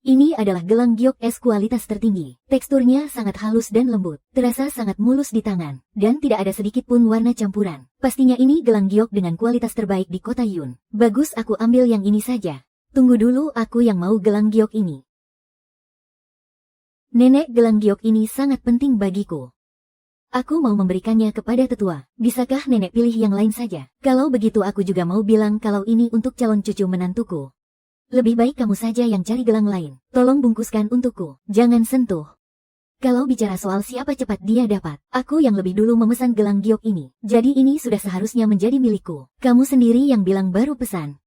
Ini adalah gelang giok es kualitas tertinggi. Teksturnya sangat halus dan lembut, terasa sangat mulus di tangan, dan tidak ada sedikit pun warna campuran. Pastinya ini gelang giok dengan kualitas terbaik di kota Yun. Bagus, aku ambil yang ini saja. Tunggu dulu, aku yang mau gelang giok ini. Nenek, gelang giok ini sangat penting bagiku. Aku mau memberikannya kepada tetua. Bisakah nenek pilih yang lain saja? Kalau begitu aku juga mau bilang kalau ini untuk calon cucu menantuku. Lebih baik kamu saja yang cari gelang lain. Tolong bungkuskan untukku. Jangan sentuh. Kalau bicara soal siapa cepat dia dapat, aku yang lebih dulu memesan gelang giok ini. Jadi ini sudah seharusnya menjadi milikku. Kamu sendiri yang bilang baru pesan.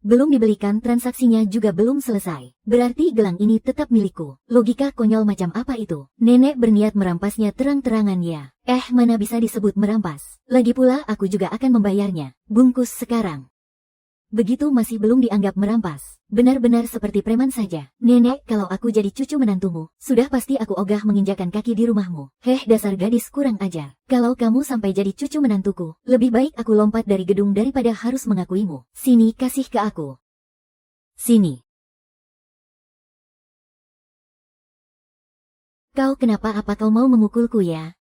Belum dibelikan, transaksinya juga belum selesai. Berarti gelang ini tetap milikku. Logika konyol macam apa itu? Nenek berniat merampasnya terang-terangan ya. Mana bisa disebut merampas. Lagi pula aku juga akan membayarnya. Bungkus sekarang. Begitu masih belum dianggap merampas. Benar-benar seperti preman saja. Nenek, kalau aku jadi cucu menantumu, sudah pasti aku ogah menginjakan kaki di rumahmu. Dasar gadis kurang ajar. Kalau kamu sampai jadi cucu menantuku, lebih baik aku lompat dari gedung daripada harus mengakuimu. Sini, kasih ke aku. Sini. Kau kenapa, apa kau mau memukulku ya?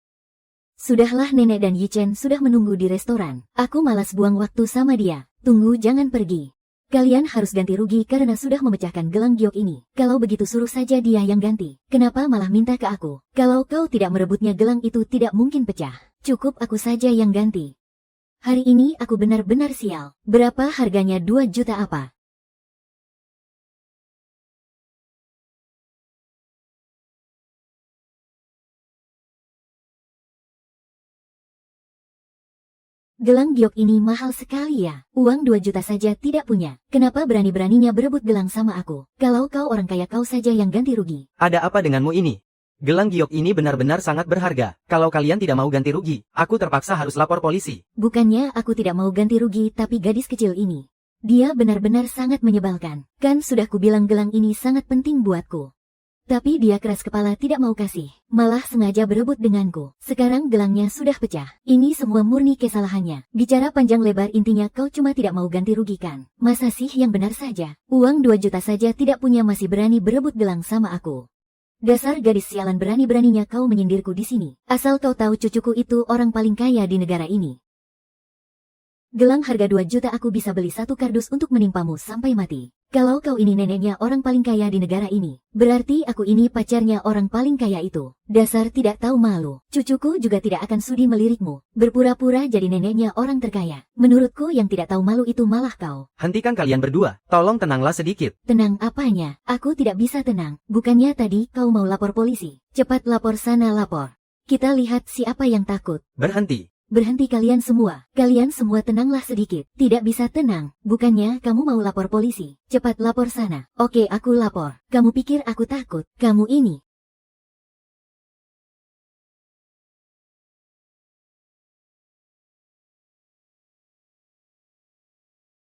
Sudahlah, nenek dan Yichen sudah menunggu di restoran. Aku malas buang waktu sama dia. Tunggu, jangan pergi. Kalian harus ganti rugi karena sudah memecahkan gelang giok ini. Kalau begitu suruh saja dia yang ganti. Kenapa malah minta ke aku? Kalau kau tidak merebutnya, gelang itu tidak mungkin pecah. Cukup aku saja yang ganti. Hari ini aku benar-benar sial. Berapa harganya? 2 juta apa? Gelang giok ini mahal sekali ya. Uang 2 juta saja tidak punya. Kenapa berani-beraninya berebut gelang sama aku? Kalau kau orang kaya, kau saja yang ganti rugi. Ada apa denganmu ini? Gelang giok ini benar-benar sangat berharga. Kalau kalian tidak mau ganti rugi, aku terpaksa harus lapor polisi. Bukannya aku tidak mau ganti rugi, tapi gadis kecil ini. Dia benar-benar sangat menyebalkan. Kan sudah kubilang gelang ini sangat penting buatku. Tapi dia keras kepala, tidak mau kasih. Malah sengaja berebut denganku. Sekarang gelangnya sudah pecah. Ini semua murni kesalahannya. Bicara panjang lebar, intinya kau cuma tidak mau ganti rugikan. Masa sih yang benar saja? Uang 2 juta saja tidak punya masih berani berebut gelang sama aku. Dasar gadis sialan, berani-beraninya kau menyindirku di sini. Asal kau tahu, cucuku itu orang paling kaya di negara ini. Gelang harga 2 juta aku bisa beli 1 kardus untuk menimpamu sampai mati. Kalau kau ini neneknya orang paling kaya di negara ini, berarti aku ini pacarnya orang paling kaya itu. Dasar tidak tahu malu. Cucuku juga tidak akan sudi melirikmu. Berpura-pura jadi neneknya orang terkaya. Menurutku yang tidak tahu malu itu malah kau. Hentikan kalian berdua. Tolong tenanglah sedikit. Tenang apanya? Aku tidak bisa tenang. Bukannya tadi kau mau lapor polisi? Cepat lapor sana, lapor. Kita lihat siapa yang takut. Berhenti. Berhenti kalian semua. Kalian semua tenanglah sedikit. Tidak bisa tenang. Bukannya kamu mau lapor polisi? Cepat lapor sana. Oke, aku lapor. Kamu pikir aku takut? Kamu ini.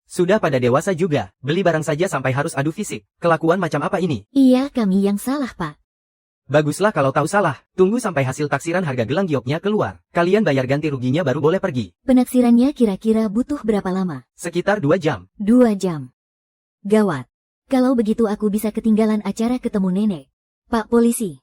Sudah pada dewasa juga. Beli barang saja sampai harus adu fisik. Kelakuan macam apa ini? Iya, kami yang salah, Pak. Baguslah kalau tahu salah. Tunggu sampai hasil taksiran harga gelang gioknya keluar. Kalian bayar ganti ruginya baru boleh pergi. Penaksirannya kira-kira butuh berapa lama? Sekitar 2 jam. 2 jam. Gawat. Kalau begitu aku bisa ketinggalan acara ketemu nenek. Pak polisi.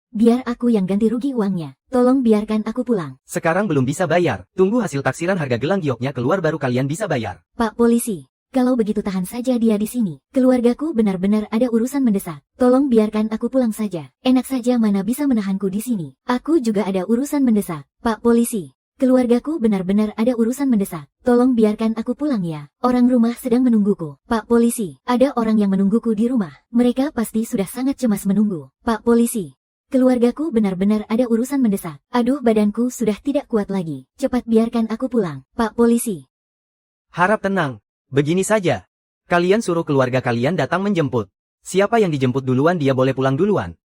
Biar aku yang ganti rugi uangnya. Tolong biarkan aku pulang. Sekarang belum bisa bayar. Tunggu hasil taksiran harga gelang gioknya keluar baru kalian bisa bayar. Pak polisi. Kalau begitu tahan saja dia di sini. Keluargaku benar-benar ada urusan mendesak. Tolong biarkan aku pulang saja. Enak saja, mana bisa menahanku di sini. Aku juga ada urusan mendesak. Pak polisi. Keluargaku benar-benar ada urusan mendesak. Tolong biarkan aku pulang ya. Orang rumah sedang menungguku. Pak polisi. Ada orang yang menungguku di rumah. Mereka pasti sudah sangat cemas menunggu. Pak polisi. Keluargaku benar-benar ada urusan mendesak. Aduh, badanku sudah tidak kuat lagi. Cepat biarkan aku pulang. Pak polisi. Harap tenang. Begini saja. Kalian suruh keluarga kalian datang menjemput. Siapa yang dijemput duluan dia boleh pulang duluan.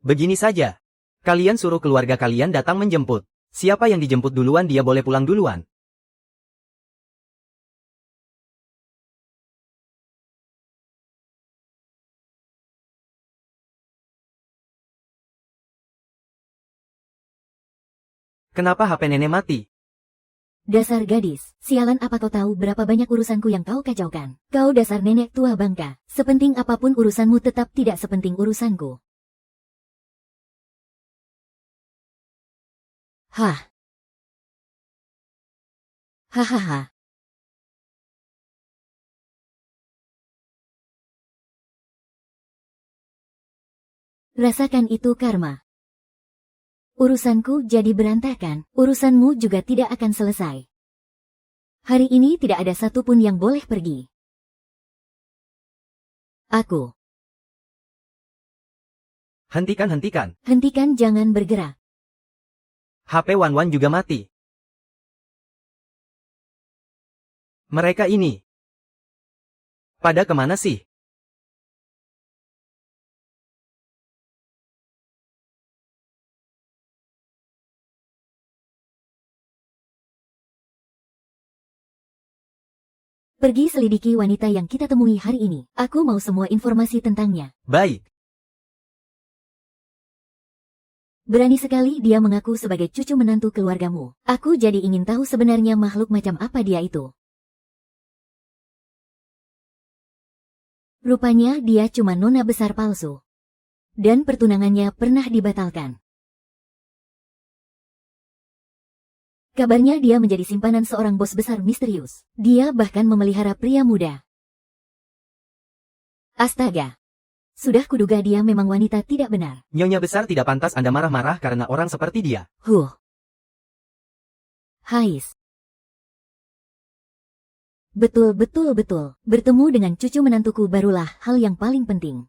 Begini saja. Kalian suruh keluarga kalian datang menjemput. Siapa yang dijemput duluan dia boleh pulang duluan. Kenapa HP nenek mati? Dasar gadis, sialan apa kau tahu berapa banyak urusanku yang kau kacaukan? Kau dasar nenek tua bangka, sepenting apapun urusanmu tetap tidak sepenting urusanku. Hah. Hahaha. Rasakan itu karma. Urusanku jadi berantakan, urusanmu juga tidak akan selesai. Hari ini tidak ada satupun yang boleh pergi. Aku. Hentikan. Hentikan, jangan bergerak. HP Wan Wan juga mati. Mereka ini. Pada kemana sih? Pergi selidiki wanita yang kita temui hari ini. Aku mau semua informasi tentangnya. Baik. Berani sekali dia mengaku sebagai cucu menantu keluargamu. Aku jadi ingin tahu sebenarnya makhluk macam apa dia itu. Rupanya dia cuma nona besar palsu. Dan pertunangannya pernah dibatalkan. Kabarnya dia menjadi simpanan seorang bos besar misterius. Dia bahkan memelihara pria muda. Astaga. Sudah kuduga dia memang wanita tidak benar. Nyonya besar tidak pantas Anda marah-marah karena orang seperti dia. Hais. Betul. Bertemu dengan cucu menantuku barulah hal yang paling penting.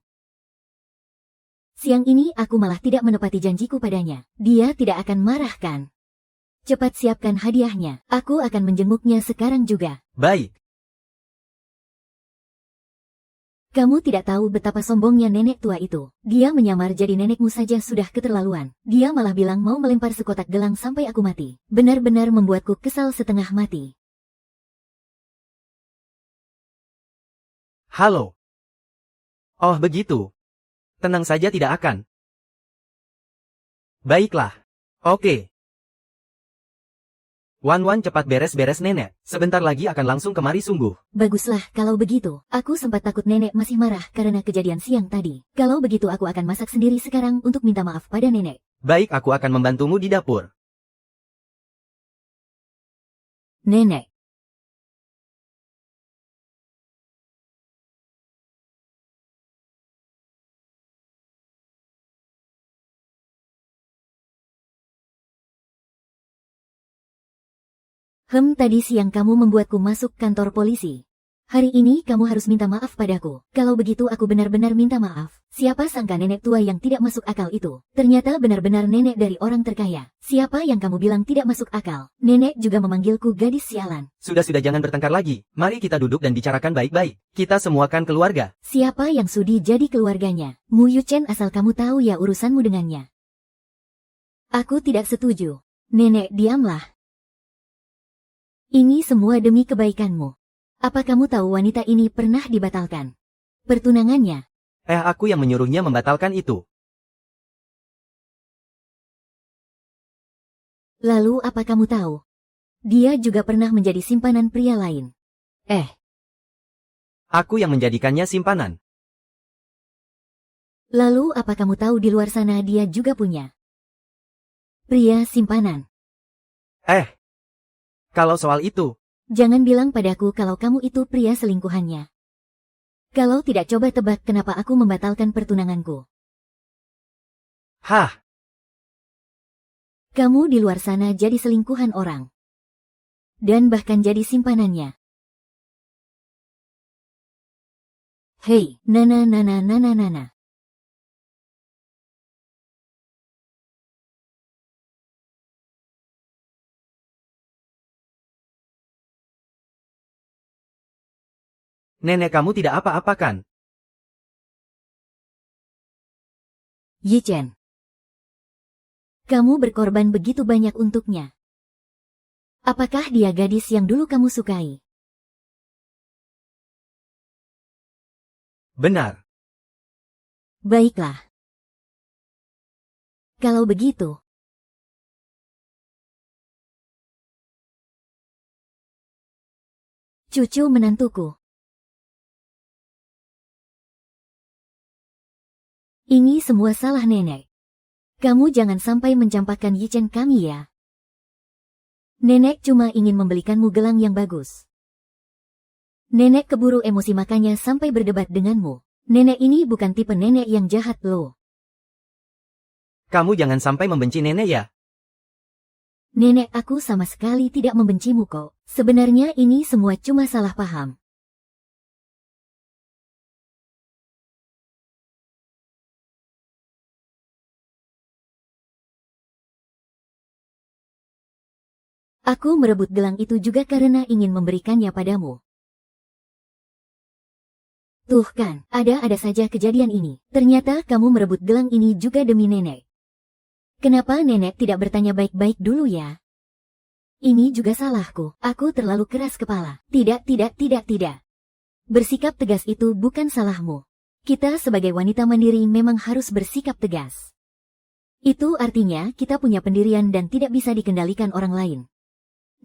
Siang ini aku malah tidak menepati janjiku padanya. Dia tidak akan marah kan? Cepat siapkan hadiahnya. Aku akan menjenguknya sekarang juga. Baik. Kamu tidak tahu betapa sombongnya nenek tua itu. Dia menyamar jadi nenekmu saja sudah keterlaluan. Dia malah bilang mau melempar sekotak gelang sampai aku mati. Benar-benar membuatku kesal setengah mati. Halo. Oh begitu. Tenang saja tidak akan. Baiklah. Oke. Wan Wan cepat beres-beres nenek. Sebentar lagi akan langsung kemari sungguh. Baguslah kalau begitu. Aku sempat takut nenek masih marah karena kejadian siang tadi. Kalau begitu aku akan masak sendiri sekarang untuk minta maaf pada nenek. Baik, aku akan membantumu di dapur. Nenek. Tadi siang kamu membuatku masuk kantor polisi. Hari ini kamu harus minta maaf padaku. Kalau begitu aku benar-benar minta maaf. Siapa sangka nenek tua yang tidak masuk akal itu. Ternyata benar-benar nenek dari orang terkaya. Siapa yang kamu bilang tidak masuk akal? Nenek juga memanggilku gadis sialan. Sudah jangan bertengkar lagi. Mari kita duduk dan bicarakan baik-baik. Kita semua kan keluarga. Siapa yang sudi jadi keluarganya? Mu Yuchen, asal kamu tahu ya urusanmu dengannya. Aku tidak setuju. Nenek, diamlah. Ini semua demi kebaikanmu. Apa kamu tahu wanita ini pernah dibatalkan? Pertunangannya. Aku yang menyuruhnya membatalkan itu. Lalu apa kamu tahu? Dia juga pernah menjadi simpanan pria lain. Aku yang menjadikannya simpanan. Lalu apa kamu tahu di luar sana dia juga punya pria simpanan? Kalau soal itu, jangan bilang padaku kalau kamu itu pria selingkuhannya. Kalau tidak, coba tebak kenapa aku membatalkan pertunanganku. Hah? Kamu di luar sana jadi selingkuhan orang. Dan bahkan jadi simpanannya. Hei, Nana. Nenek kamu tidak apa-apa kan? Yichen. Kamu berkorban begitu banyak untuknya. Apakah dia gadis yang dulu kamu sukai? Benar. Baiklah. Kalau begitu, cucu menantuku. Ini semua salah nenek. Kamu jangan sampai mencampakkan Yichen kami ya. Nenek cuma ingin membelikanmu gelang yang bagus. Nenek keburu emosi makanya sampai berdebat denganmu. Nenek ini bukan tipe nenek yang jahat loh. Kamu jangan sampai membenci nenek ya. Nenek aku sama sekali tidak membencimu kok. Sebenarnya ini semua cuma salah paham. Aku merebut gelang itu juga karena ingin memberikannya padamu. Tuh kan, ada saja kejadian ini. Ternyata kamu merebut gelang ini juga demi nenek. Kenapa nenek tidak bertanya baik-baik dulu ya? Ini juga salahku. Aku terlalu keras kepala. Tidak. Bersikap tegas itu bukan salahmu. Kita sebagai wanita mandiri memang harus bersikap tegas. Itu artinya kita punya pendirian dan tidak bisa dikendalikan orang lain.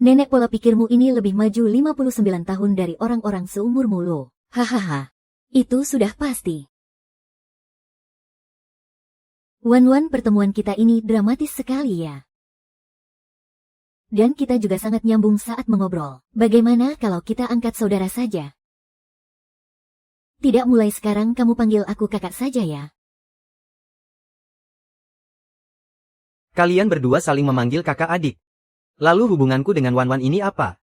Nenek pola pikirmu ini lebih maju 59 tahun dari orang-orang seumurmu loh. Hahaha. Itu sudah pasti. Wan, pertemuan kita ini dramatis sekali ya. Dan kita juga sangat nyambung saat mengobrol. Bagaimana kalau kita angkat saudara saja? Tidak, mulai sekarang kamu panggil aku kakak saja ya. Kalian berdua saling memanggil kakak adik. Lalu hubunganku dengan Wan ini apa?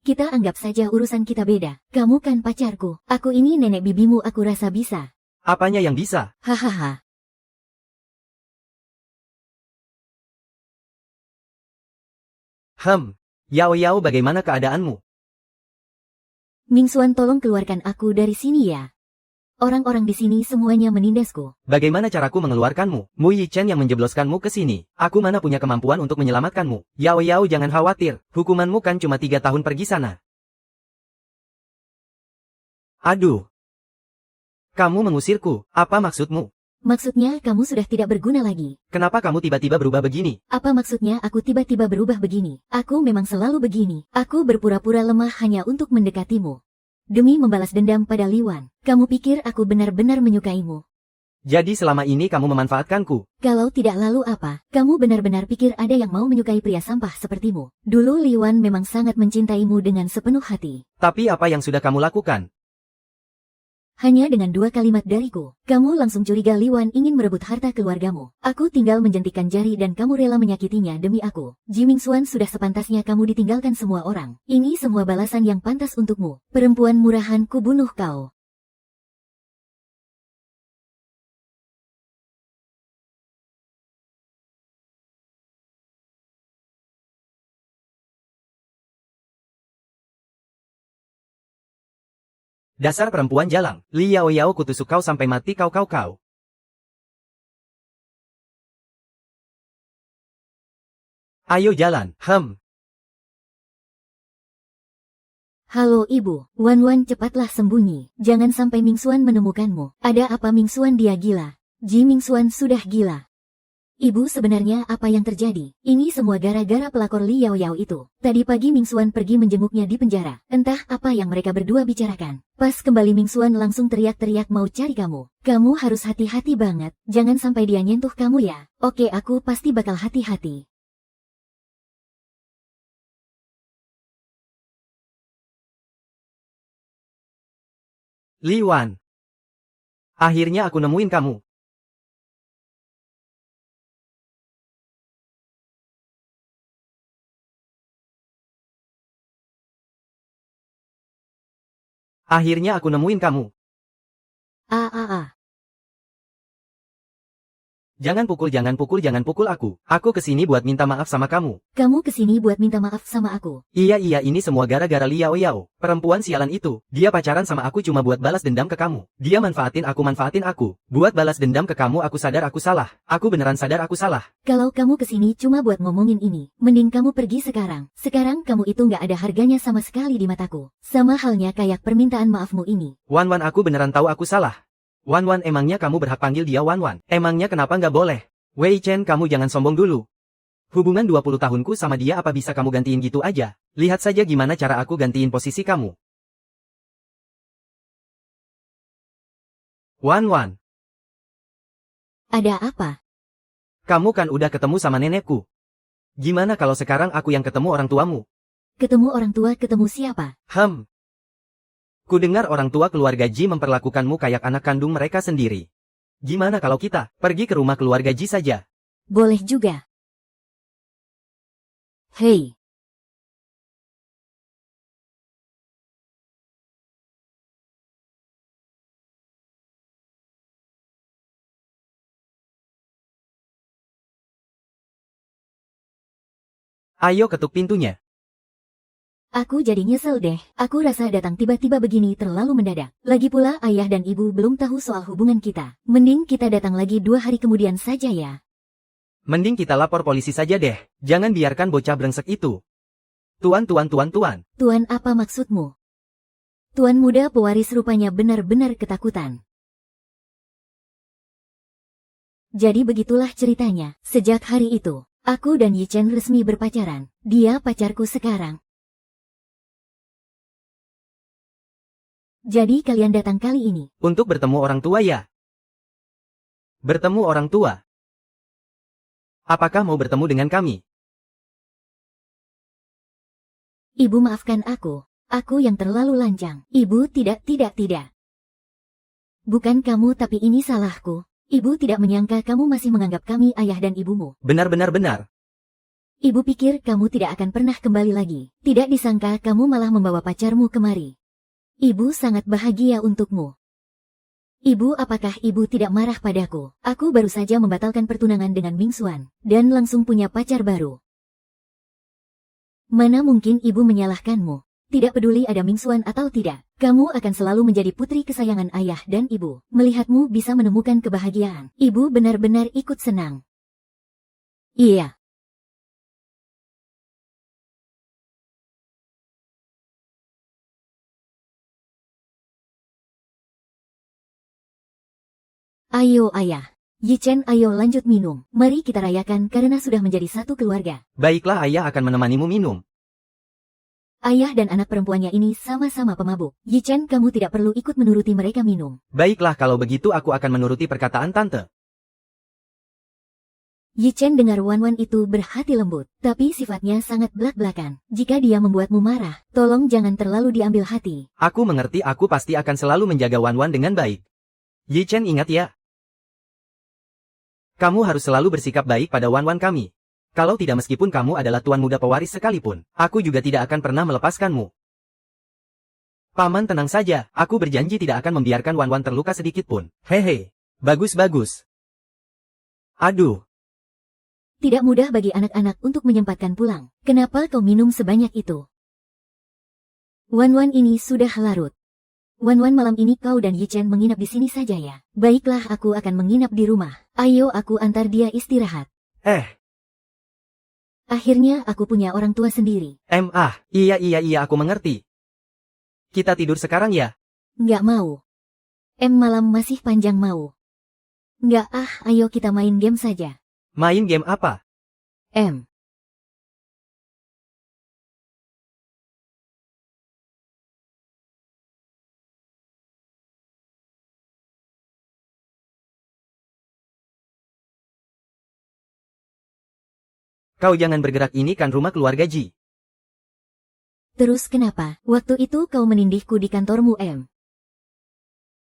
Kita anggap saja urusan kita beda. Kamu kan pacarku. Aku ini nenek bibimu, aku rasa bisa. Apanya yang bisa? Hahaha. Yao, bagaimana keadaanmu? Mingxuan, tolong keluarkan aku dari sini ya. Orang-orang di sini semuanya menindasku. Bagaimana caraku mengeluarkanmu? Mu Yichen yang menjebloskanmu ke sini. Aku mana punya kemampuan untuk menyelamatkanmu. Yao, jangan khawatir. Hukumanmu kan cuma 3 tahun pergi sana. Aduh. Kamu mengusirku. Apa maksudmu? Maksudnya kamu sudah tidak berguna lagi. Kenapa kamu tiba-tiba berubah begini? Apa maksudnya aku tiba-tiba berubah begini? Aku memang selalu begini. Aku berpura-pura lemah hanya untuk mendekatimu. Demi membalas dendam pada Liwan. Kamu pikir aku benar-benar menyukaimu? Jadi selama ini kamu memanfaatkanku? Kalau tidak lalu apa? Kamu benar-benar pikir ada yang mau menyukai pria sampah sepertimu? Dulu Liwan memang sangat mencintaimu dengan sepenuh hati. Tapi apa yang sudah kamu lakukan? Hanya dengan 2 kalimat dariku, kamu langsung curiga Liwan ingin merebut harta keluargamu. Aku tinggal menjentikan jari dan kamu rela menyakitinya demi aku. Ji Mingxuan, sudah sepantasnya kamu ditinggalkan semua orang. Ini semua balasan yang pantas untukmu. Perempuan murahan, ku bunuh kau. Dasar perempuan jalang. Liao, kutusuk kau sampai mati kau. Ayo jalan. Halo ibu, Wan cepatlah sembunyi. Jangan sampai Mingxuan menemukanmu. Ada apa Mingxuan, dia gila? Ji Mingxuan sudah gila. Ibu, sebenarnya apa yang terjadi? Ini semua gara-gara pelakor Liao itu. Tadi pagi Mingxuan pergi menjenguknya di penjara. Entah apa yang mereka berdua bicarakan. Pas kembali Mingxuan langsung teriak-teriak mau cari kamu. Kamu harus hati-hati banget. Jangan sampai dia nyentuh kamu ya. Oke, aku pasti bakal hati-hati. Liwan. Akhirnya aku nemuin kamu. Akhirnya aku nemuin kamu. Jangan pukul aku. Aku kesini buat minta maaf sama kamu. Kamu kesini buat minta maaf sama aku? Iya, ini semua gara-gara Liao. Perempuan sialan itu. Dia pacaran sama aku cuma buat balas dendam ke kamu. Dia manfaatin aku. Buat balas dendam ke kamu, aku sadar aku salah. Aku beneran sadar aku salah. Kalau kamu kesini cuma buat ngomongin ini, mending kamu pergi sekarang. Sekarang kamu itu nggak ada harganya sama sekali di mataku. Sama halnya kayak permintaan maafmu ini. Wan, aku beneran tahu aku salah. Wan Wan, emangnya kamu berhak panggil dia Wan Wan? Emangnya kenapa nggak boleh? Wei Chen, kamu jangan sombong dulu. Hubungan 20 tahunku sama dia, apa bisa kamu gantiin gitu aja? Lihat saja gimana cara aku gantiin posisi kamu. Wan Wan, Ada apa? kamu kan udah ketemu sama nenekku. Gimana kalau sekarang aku yang ketemu orang tuamu? Ketemu orang tua, ketemu siapa? Ku dengar orang tua keluarga Ji memperlakukanmu kayak anak kandung mereka sendiri. Gimana kalau kita pergi ke rumah keluarga Ji saja? Boleh juga. Hei, Ayo ketuk pintunya. aku jadi nyesel deh. Aku rasa datang tiba-tiba begini terlalu mendadak. Lagi pula ayah dan ibu belum tahu soal hubungan kita. Mending kita datang lagi 2 hari kemudian saja ya. Mending kita lapor polisi saja deh. Jangan biarkan bocah brengsek itu. Tuan. Tuan, apa maksudmu? Tuan muda pewaris rupanya benar-benar ketakutan. Jadi begitulah ceritanya. Sejak hari itu, aku dan Yi Chen resmi berpacaran. Dia pacarku sekarang. Jadi kalian datang kali ini. Untuk bertemu orang tua ya? Bertemu orang tua? Apakah mau bertemu dengan kami? Ibu, maafkan aku. Aku yang terlalu lancang. Ibu, tidak. Bukan kamu, tapi ini salahku. Ibu tidak menyangka kamu masih menganggap kami ayah dan ibumu. Benar. Ibu pikir kamu tidak akan pernah kembali lagi. Tidak disangka kamu malah membawa pacarmu kemari. Ibu sangat bahagia untukmu. Ibu, apakah ibu tidak marah padaku? Aku baru saja membatalkan pertunangan dengan Ming Xuan, dan langsung punya pacar baru. Mana mungkin ibu menyalahkanmu? Tidak peduli ada Ming Xuan atau tidak, kamu akan selalu menjadi putri kesayangan ayah dan ibu. Melihatmu bisa menemukan kebahagiaan. Ibu benar-benar ikut senang. Iya. Ayo ayah. Yi Chen, ayo lanjut minum. Mari kita rayakan karena sudah menjadi satu keluarga. Baiklah, ayah akan menemanimu minum. Ayah dan anak perempuannya ini sama-sama pemabuk. Yi Chen, kamu tidak perlu ikut menuruti mereka minum. Baiklah, kalau begitu aku akan menuruti perkataan tante. Yi Chen dengar Wan Wan itu berhati lembut, tapi sifatnya sangat belak-belakan. Jika dia membuatmu marah, tolong jangan terlalu diambil hati. Aku mengerti, aku pasti akan selalu menjaga Wan Wan dengan baik. Yi Chen, ingat ya. Kamu harus selalu bersikap baik pada Wan Wan kami. Kalau tidak, meskipun kamu adalah tuan muda pewaris sekalipun, aku juga tidak akan pernah melepaskanmu. Paman, tenang saja, aku berjanji tidak akan membiarkan Wan Wan terluka sedikit pun. Hehe, bagus. Aduh. Tidak mudah bagi anak-anak untuk menyempatkan pulang. Kenapa kau minum sebanyak itu? Wan Wan ini sudah larut. Wan Wan, malam ini kau dan Yi Chen menginap di sini saja ya. Baiklah, aku akan menginap di rumah. Ayo aku antar dia istirahat. Akhirnya aku punya orang tua sendiri. Iya, aku mengerti. Kita tidur sekarang ya? Nggak mau. Malam masih panjang mau. Nggak, ayo kita main game saja. Main game apa? Kau jangan bergerak, ini kan rumah keluarga Ji. Terus kenapa? Waktu itu kau menindihku di kantormu,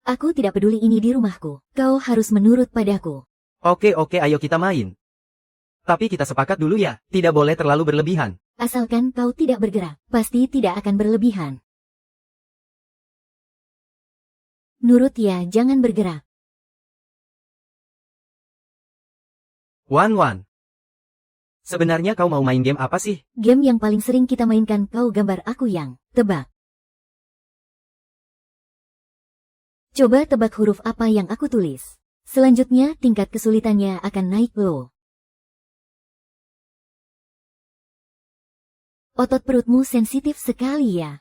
Aku tidak peduli, ini di rumahku. Kau harus menurut padaku. Oke, ayo kita main. Tapi kita sepakat dulu ya, tidak boleh terlalu berlebihan. Asalkan kau tidak bergerak, pasti tidak akan berlebihan. Nurut ya, jangan bergerak. Wan. Sebenarnya kau mau main game apa sih? Game yang paling sering kita mainkan, kau gambar, aku yang tebak. Coba tebak huruf apa yang aku tulis. Selanjutnya tingkat kesulitannya akan naik low. Otot perutmu sensitif sekali ya.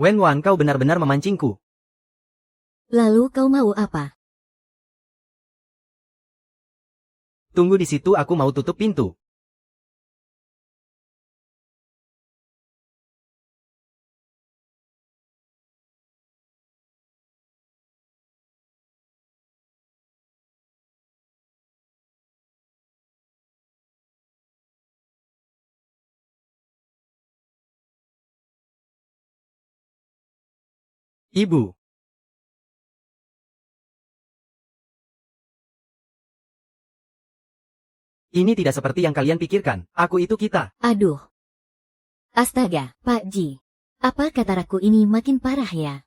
Wenwan, kau benar-benar memancingku. Lalu kau mau apa? Tunggu di situ, aku mau tutup pintu. Ibu. Ini tidak seperti yang kalian pikirkan. Aku itu kita. Aduh. Astaga, Pak Ji. Apa katarakku ini makin parah ya?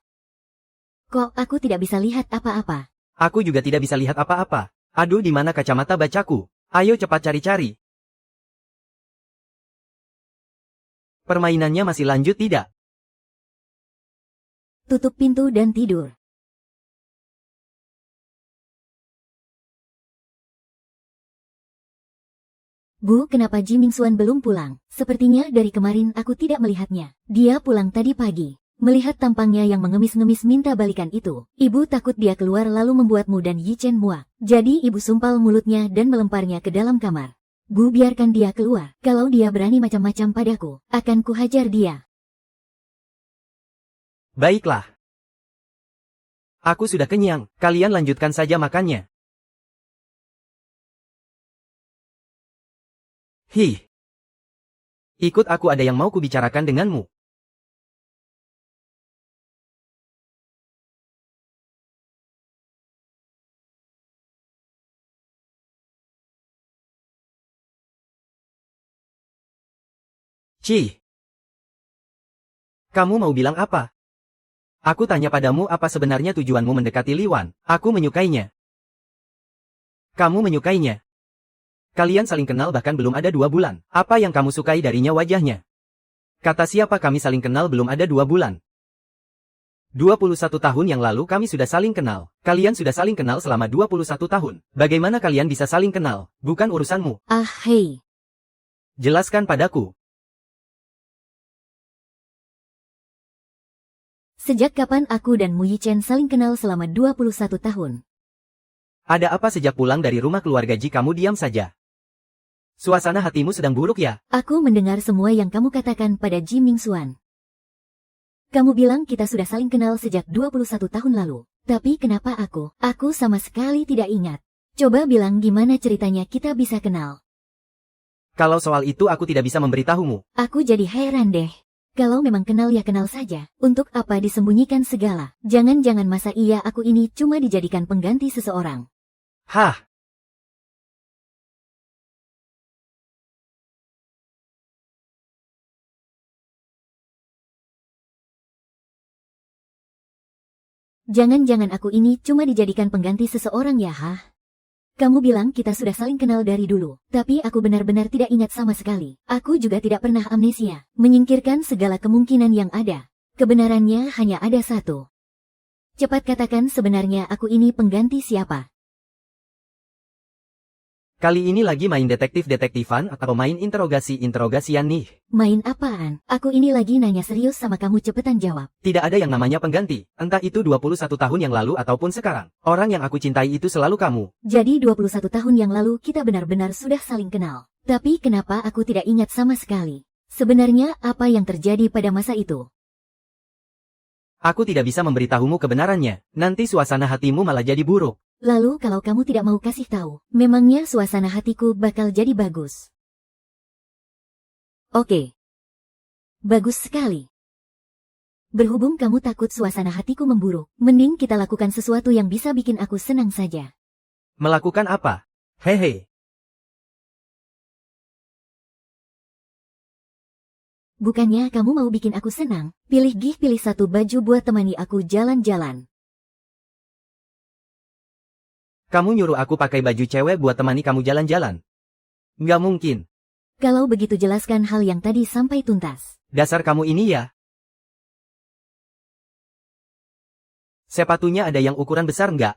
Kok aku tidak bisa lihat apa-apa? Aku juga tidak bisa lihat apa-apa. Aduh, di mana kacamata bacaku? Ayo cepat cari-cari. Permainannya masih lanjut tidak? Tutup pintu dan tidur. Bu, kenapa Ji Mingxuan belum pulang? Sepertinya dari kemarin aku tidak melihatnya. Dia pulang tadi pagi. Melihat tampangnya yang mengemis-ngemis minta balikan itu, ibu takut dia keluar lalu membuatmu dan Yi Chen muak. Jadi ibu sumpal mulutnya dan melemparnya ke dalam kamar. Bu, biarkan dia keluar. Kalau dia berani macam-macam padaku, akan kuhajar dia. Baiklah. Aku sudah kenyang. Kalian lanjutkan saja makannya. Hih. Ikut aku, ada yang mau kubicarakan denganmu. Ci. Kamu mau bilang apa? Aku tanya padamu, apa sebenarnya tujuanmu mendekati Li Wan? Aku menyukainya. Kamu menyukainya. Kalian saling kenal bahkan belum ada 2 bulan. Apa yang kamu sukai darinya? Wajahnya. Kata siapa kami saling kenal belum ada 2 bulan? 21 tahun yang lalu kami sudah saling kenal. Kalian sudah saling kenal selama 21 tahun. Bagaimana kalian bisa saling kenal? Bukan urusanmu. Ah, hei. Jelaskan padaku. Sejak kapan aku dan Mu Yi Chen saling kenal selama 21 tahun? Ada apa sejak pulang dari rumah keluarga Ji kamu diam saja? Suasana hatimu sedang buruk ya? Aku mendengar semua yang kamu katakan pada Ji Mingxuan. Kamu bilang kita sudah saling kenal sejak 21 tahun lalu. Tapi kenapa aku? Aku sama sekali tidak ingat. Coba bilang gimana ceritanya kita bisa kenal. Kalau soal itu aku tidak bisa memberitahumu. Aku jadi heran deh. Kalau memang kenal ya kenal saja. Untuk apa disembunyikan segala? Jangan-jangan masa iya aku ini cuma dijadikan pengganti seseorang. Hah? Jangan-jangan aku ini cuma dijadikan pengganti seseorang ya, hah? Kamu bilang kita sudah saling kenal dari dulu, tapi aku benar-benar tidak ingat sama sekali. Aku juga tidak pernah amnesia, menyingkirkan segala kemungkinan yang ada. Kebenarannya hanya ada satu. Cepat katakan sebenarnya aku ini pengganti siapa? Kali ini lagi main detektif-detektifan atau main interogasi-interogasian nih? Main apaan? Aku ini lagi nanya serius sama kamu, cepetan jawab. Tidak ada yang namanya pengganti, entah itu 21 tahun yang lalu ataupun sekarang. Orang yang aku cintai itu selalu kamu. Jadi 21 tahun yang lalu kita benar-benar sudah saling kenal. Tapi kenapa aku tidak ingat sama sekali? Sebenarnya apa yang terjadi pada masa itu? Aku tidak bisa memberitahumu kebenarannya, nanti suasana hatimu malah jadi buruk. Lalu kalau kamu tidak mau kasih tahu, memangnya suasana hatiku bakal jadi bagus? Oke. Bagus sekali. Berhubung kamu takut suasana hatiku memburuk, mending kita lakukan sesuatu yang bisa bikin aku senang saja. Melakukan apa? Hehe. Bukannya kamu mau bikin aku senang? Pilih satu baju buat temani aku jalan-jalan. Kamu nyuruh aku pakai baju cewek buat temani kamu jalan-jalan? Nggak mungkin. Kalau begitu jelaskan hal yang tadi sampai tuntas. Dasar kamu ini ya. Sepatunya ada yang ukuran besar nggak?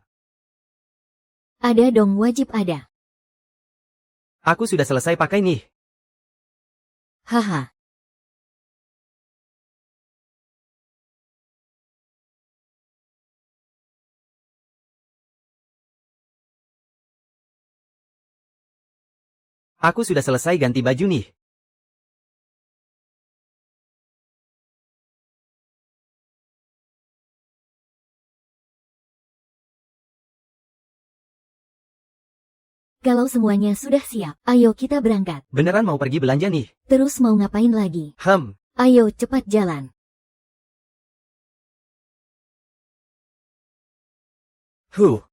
Ada dong, wajib ada. Aku sudah selesai pakai nih. Haha. Aku sudah selesai ganti baju nih. Kalau semuanya sudah siap, ayo kita berangkat. Beneran mau pergi belanja nih? Terus mau ngapain lagi? Ayo cepat jalan. Huh.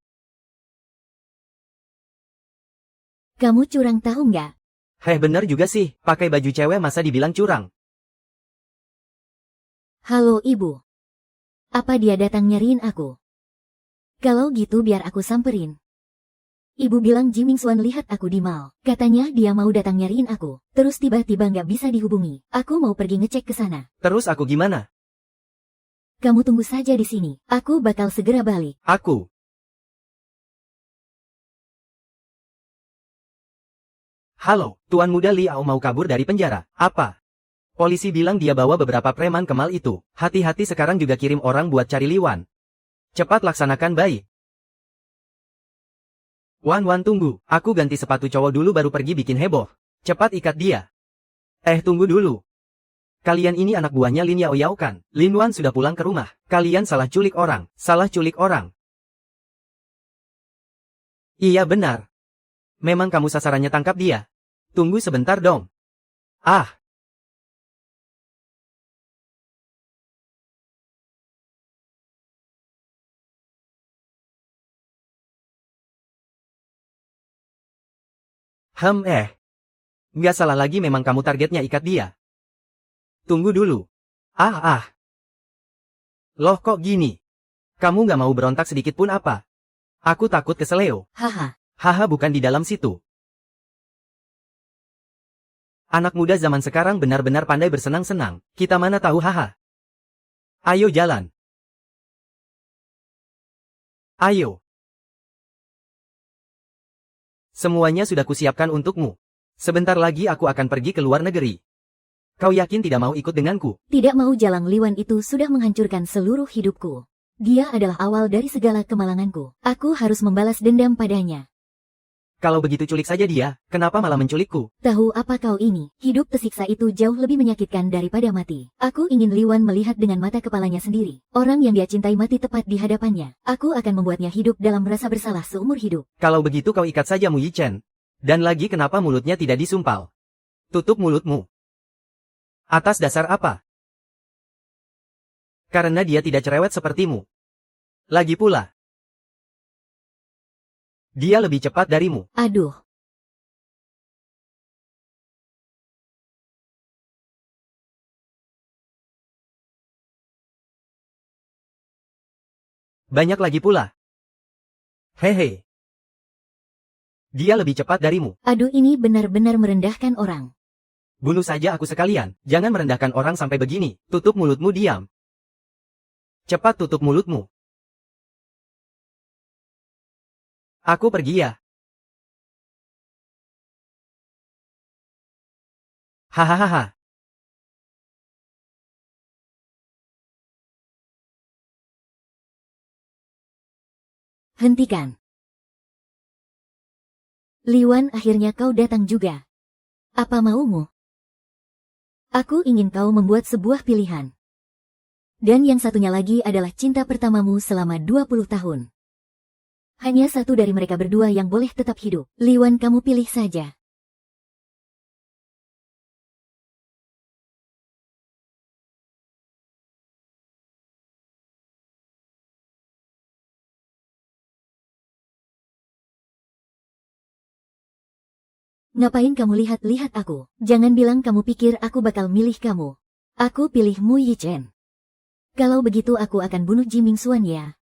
Kamu curang tahu nggak? Heh bener juga sih, pakai baju cewek masa dibilang curang. Halo ibu. Apa dia datang nyariin aku? Kalau gitu biar aku samperin. Ibu bilang Jiming Xuan lihat aku di mall. Katanya dia mau datang nyariin aku. Terus tiba-tiba nggak bisa dihubungi. Aku mau pergi ngecek ke sana. Terus aku gimana? Kamu tunggu saja di sini. Aku bakal segera balik. Aku. Halo, Tuan Muda Liao mau kabur dari penjara. Apa? Polisi bilang dia bawa beberapa preman ke mall itu. Hati-hati sekarang juga kirim orang buat cari Liwan. Cepat laksanakan baik. Wan tunggu, aku ganti sepatu cowok dulu baru pergi bikin heboh. Cepat ikat dia. Tunggu dulu. Kalian ini anak buahnya Lin Yao Yao kan? Lin Wan sudah pulang ke rumah. Kalian salah culik orang. Salah culik orang. Iya benar. Memang kamu sasarannya, tangkap dia. Tunggu sebentar dong. Ah. Nggak salah lagi, memang kamu targetnya, ikat dia. Tunggu dulu. Loh kok gini? Kamu nggak mau berontak sedikit pun apa? Aku takut keseleo. Haha. Haha bukan di dalam situ. Anak muda zaman sekarang benar-benar pandai bersenang-senang. Kita mana tahu haha. Ayo jalan. Ayo. Semuanya sudah kusiapkan untukmu. Sebentar lagi aku akan pergi ke luar negeri. Kau yakin tidak mau ikut denganku? Tidak mau. Jalang Liwan itu sudah menghancurkan seluruh hidupku. Dia adalah awal dari segala kemalanganku. Aku harus membalas dendam padanya. Kalau begitu culik saja dia, kenapa malah menculikku? Tahu apa kau ini? Hidup tersiksa itu jauh lebih menyakitkan daripada mati. Aku ingin Liwan melihat dengan mata kepalanya sendiri. Orang yang dia cintai mati tepat di hadapannya. Aku akan membuatnya hidup dalam rasa bersalah seumur hidup. Kalau begitu kau ikat saja Mu Yichen. Dan lagi kenapa mulutnya tidak disumpal? Tutup mulutmu. Atas dasar apa? Karena dia tidak cerewet sepertimu. Lagi pula, dia lebih cepat darimu. Aduh. Banyak lagi pula. Hehe. Dia lebih cepat darimu. Aduh, ini benar-benar merendahkan orang. Bunuh saja aku sekalian. Jangan merendahkan orang sampai begini. Tutup mulutmu, diam. Cepat tutup mulutmu. Aku pergi ya. Hahaha. Hentikan. Liwan, akhirnya kau datang juga. Apa maumu? Aku ingin kau membuat sebuah pilihan. Dan yang satunya lagi adalah cinta pertamamu selama 20 tahun. Hanya satu dari mereka berdua yang boleh tetap hidup. Liwan, kamu pilih saja. Ngapain kamu lihat-lihat aku? Jangan bilang kamu pikir aku bakal milih kamu. Aku pilih Mu Yichen. Kalau begitu aku akan bunuh Jiming Xuan ya.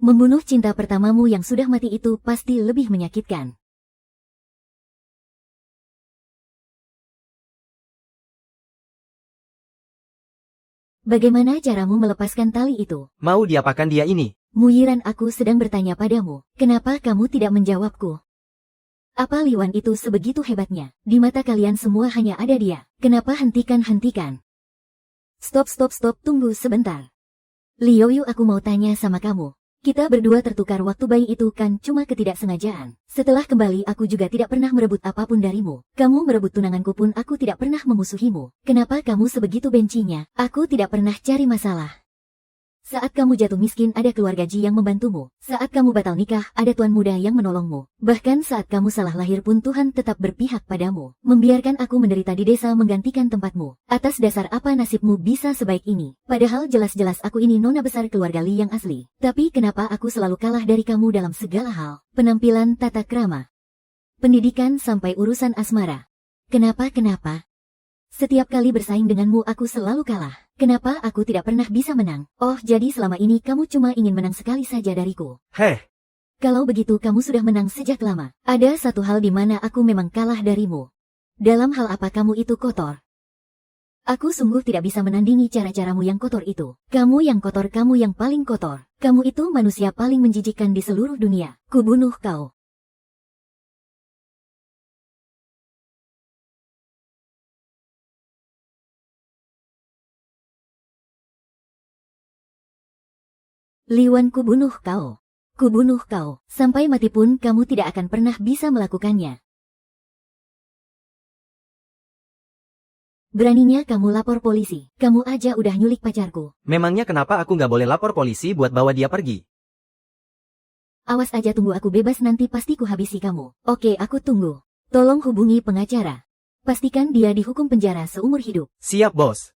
Membunuh cinta pertamamu yang sudah mati itu pasti lebih menyakitkan. Bagaimana caramu melepaskan tali itu? Mau diapakan dia ini? Mu Yiran, aku sedang bertanya padamu. Kenapa kamu tidak menjawabku? Apa Liwan itu sebegitu hebatnya? Di mata kalian semua hanya ada dia. Kenapa hentikan? Stop, tunggu sebentar. Liu Yu, aku mau tanya sama kamu. Kita berdua tertukar waktu bayi itu kan cuma ketidaksengajaan. Setelah kembali aku juga tidak pernah merebut apapun darimu. Kamu merebut tunanganku pun aku tidak pernah memusuhimu. Kenapa kamu sebegitu bencinya? Aku tidak pernah cari masalah. Saat kamu jatuh miskin ada keluarga Ji yang membantumu. Saat kamu batal nikah ada tuan muda yang menolongmu. Bahkan saat kamu salah lahir pun Tuhan tetap berpihak padamu. Membiarkan aku menderita di desa menggantikan tempatmu. Atas dasar apa nasibmu bisa sebaik ini? Padahal jelas-jelas aku ini nona besar keluarga Li yang asli. Tapi kenapa aku selalu kalah dari kamu dalam segala hal? Penampilan, tata krama, pendidikan sampai urusan asmara. Kenapa? Setiap kali bersaing denganmu aku selalu kalah. Kenapa aku tidak pernah bisa menang? Oh, jadi selama ini kamu cuma ingin menang sekali saja dariku. Heh, Kalau begitu kamu sudah menang sejak lama. Ada satu hal di mana aku memang kalah darimu. Dalam hal apa kamu itu kotor? Aku sungguh tidak bisa menandingi cara-caramu yang kotor itu. Kamu yang kotor, kamu yang paling kotor. Kamu itu manusia paling menjijikkan di seluruh dunia. Kubunuh kau. Liwan, kubunuh kau. Kubunuh kau. Sampai mati pun kamu tidak akan pernah bisa melakukannya. Beraninya kamu lapor polisi. Kamu aja udah nyulik pacarku. memangnya kenapa aku nggak boleh lapor polisi buat bawa dia pergi? Awas aja, tunggu aku bebas nanti pasti ku habisi kamu. Oke, aku tunggu. Tolong hubungi pengacara. Pastikan dia dihukum penjara seumur hidup. Siap, bos.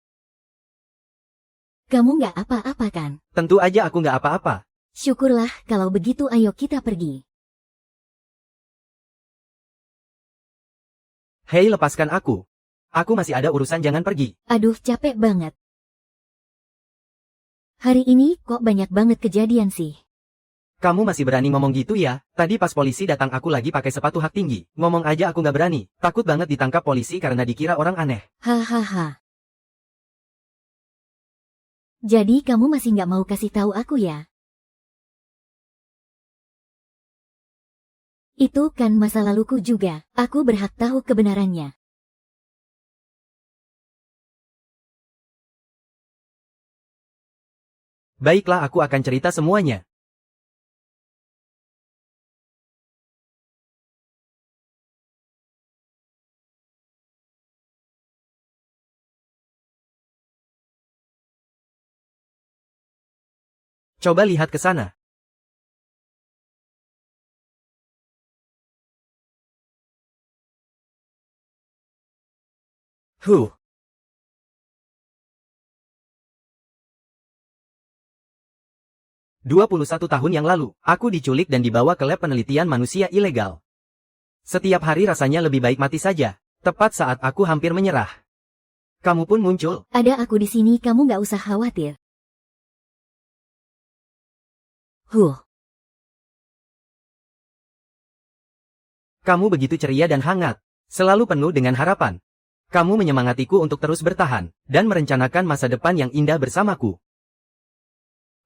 Kamu nggak apa-apa kan? Tentu aja aku nggak apa-apa. Syukurlah, kalau begitu ayo kita pergi. Hei, lepaskan aku. Aku masih ada urusan, jangan pergi. Aduh, capek banget. Hari ini kok banyak banget kejadian sih. Kamu masih berani ngomong gitu ya? Tadi pas polisi datang aku lagi pakai sepatu hak tinggi. Ngomong aja aku nggak berani. Takut banget ditangkap polisi karena dikira orang aneh. Hahaha. Jadi kamu masih nggak mau kasih tahu aku ya? Itu kan masa laluku juga. Aku berhak tahu kebenarannya. Baiklah, aku akan cerita semuanya. Coba lihat ke sana. Huh. "21 tahun yang lalu, aku diculik dan dibawa ke lab penelitian manusia ilegal. Setiap hari rasanya lebih baik mati saja. Tepat saat aku hampir menyerah, kamu pun muncul. Ada aku di sini, kamu nggak usah khawatir. Kamu begitu ceria dan hangat, selalu penuh dengan harapan. Kamu menyemangatiku untuk terus bertahan, dan merencanakan masa depan yang indah bersamaku.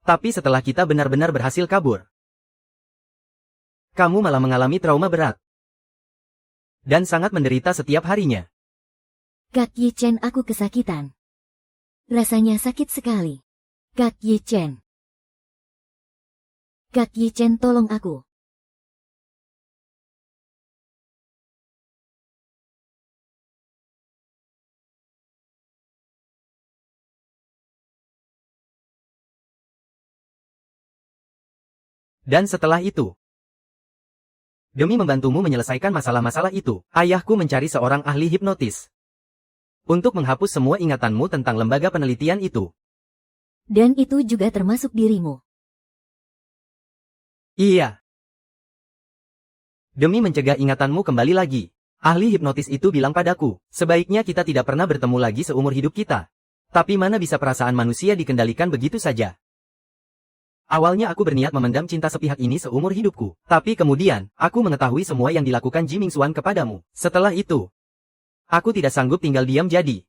Tapi setelah kita benar-benar berhasil kabur, kamu malah mengalami trauma berat. Dan sangat menderita setiap harinya. Kak Yi Chen, aku kesakitan. Rasanya sakit sekali. Kak Yi Chen. Kak Yi Chen, tolong aku. Dan setelah itu, demi membantumu menyelesaikan masalah-masalah itu, ayahku mencari seorang ahli hipnotis untuk menghapus semua ingatanmu tentang lembaga penelitian itu. Dan itu juga termasuk dirimu. Iya. Demi mencegah ingatanmu kembali lagi, ahli hipnotis itu bilang padaku, sebaiknya kita tidak pernah bertemu lagi seumur hidup kita. Tapi mana bisa perasaan manusia dikendalikan begitu saja? Awalnya aku berniat memendam cinta sepihak ini seumur hidupku. Tapi kemudian, aku mengetahui semua yang dilakukan Ji Mingxuan kepadamu. Setelah itu, aku tidak sanggup tinggal diam jadi.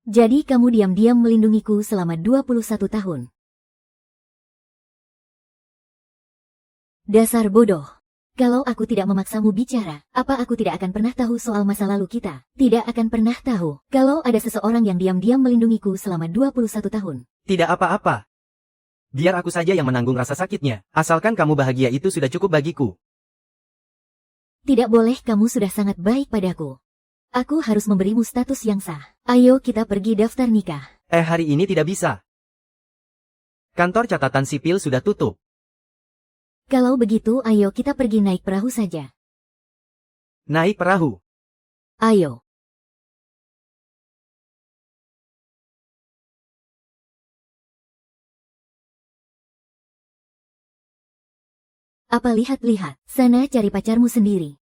Jadi kamu diam-diam melindungiku selama 21 tahun. Dasar bodoh. Kalau aku tidak memaksamu bicara, apa aku tidak akan pernah tahu soal masa lalu kita? Tidak akan pernah tahu. Kalau ada seseorang yang diam-diam melindungiku selama 21 tahun. Tidak apa-apa. Biar aku saja yang menanggung rasa sakitnya. Asalkan kamu bahagia itu sudah cukup bagiku. Tidak boleh, kamu sudah sangat baik padaku. Aku harus memberimu status yang sah. Ayo kita pergi daftar nikah. Hari ini tidak bisa. Kantor catatan sipil sudah tutup. Kalau begitu ayo kita pergi naik perahu saja. Naik perahu. Ayo. Apa lihat-lihat, sana cari pacarmu sendiri.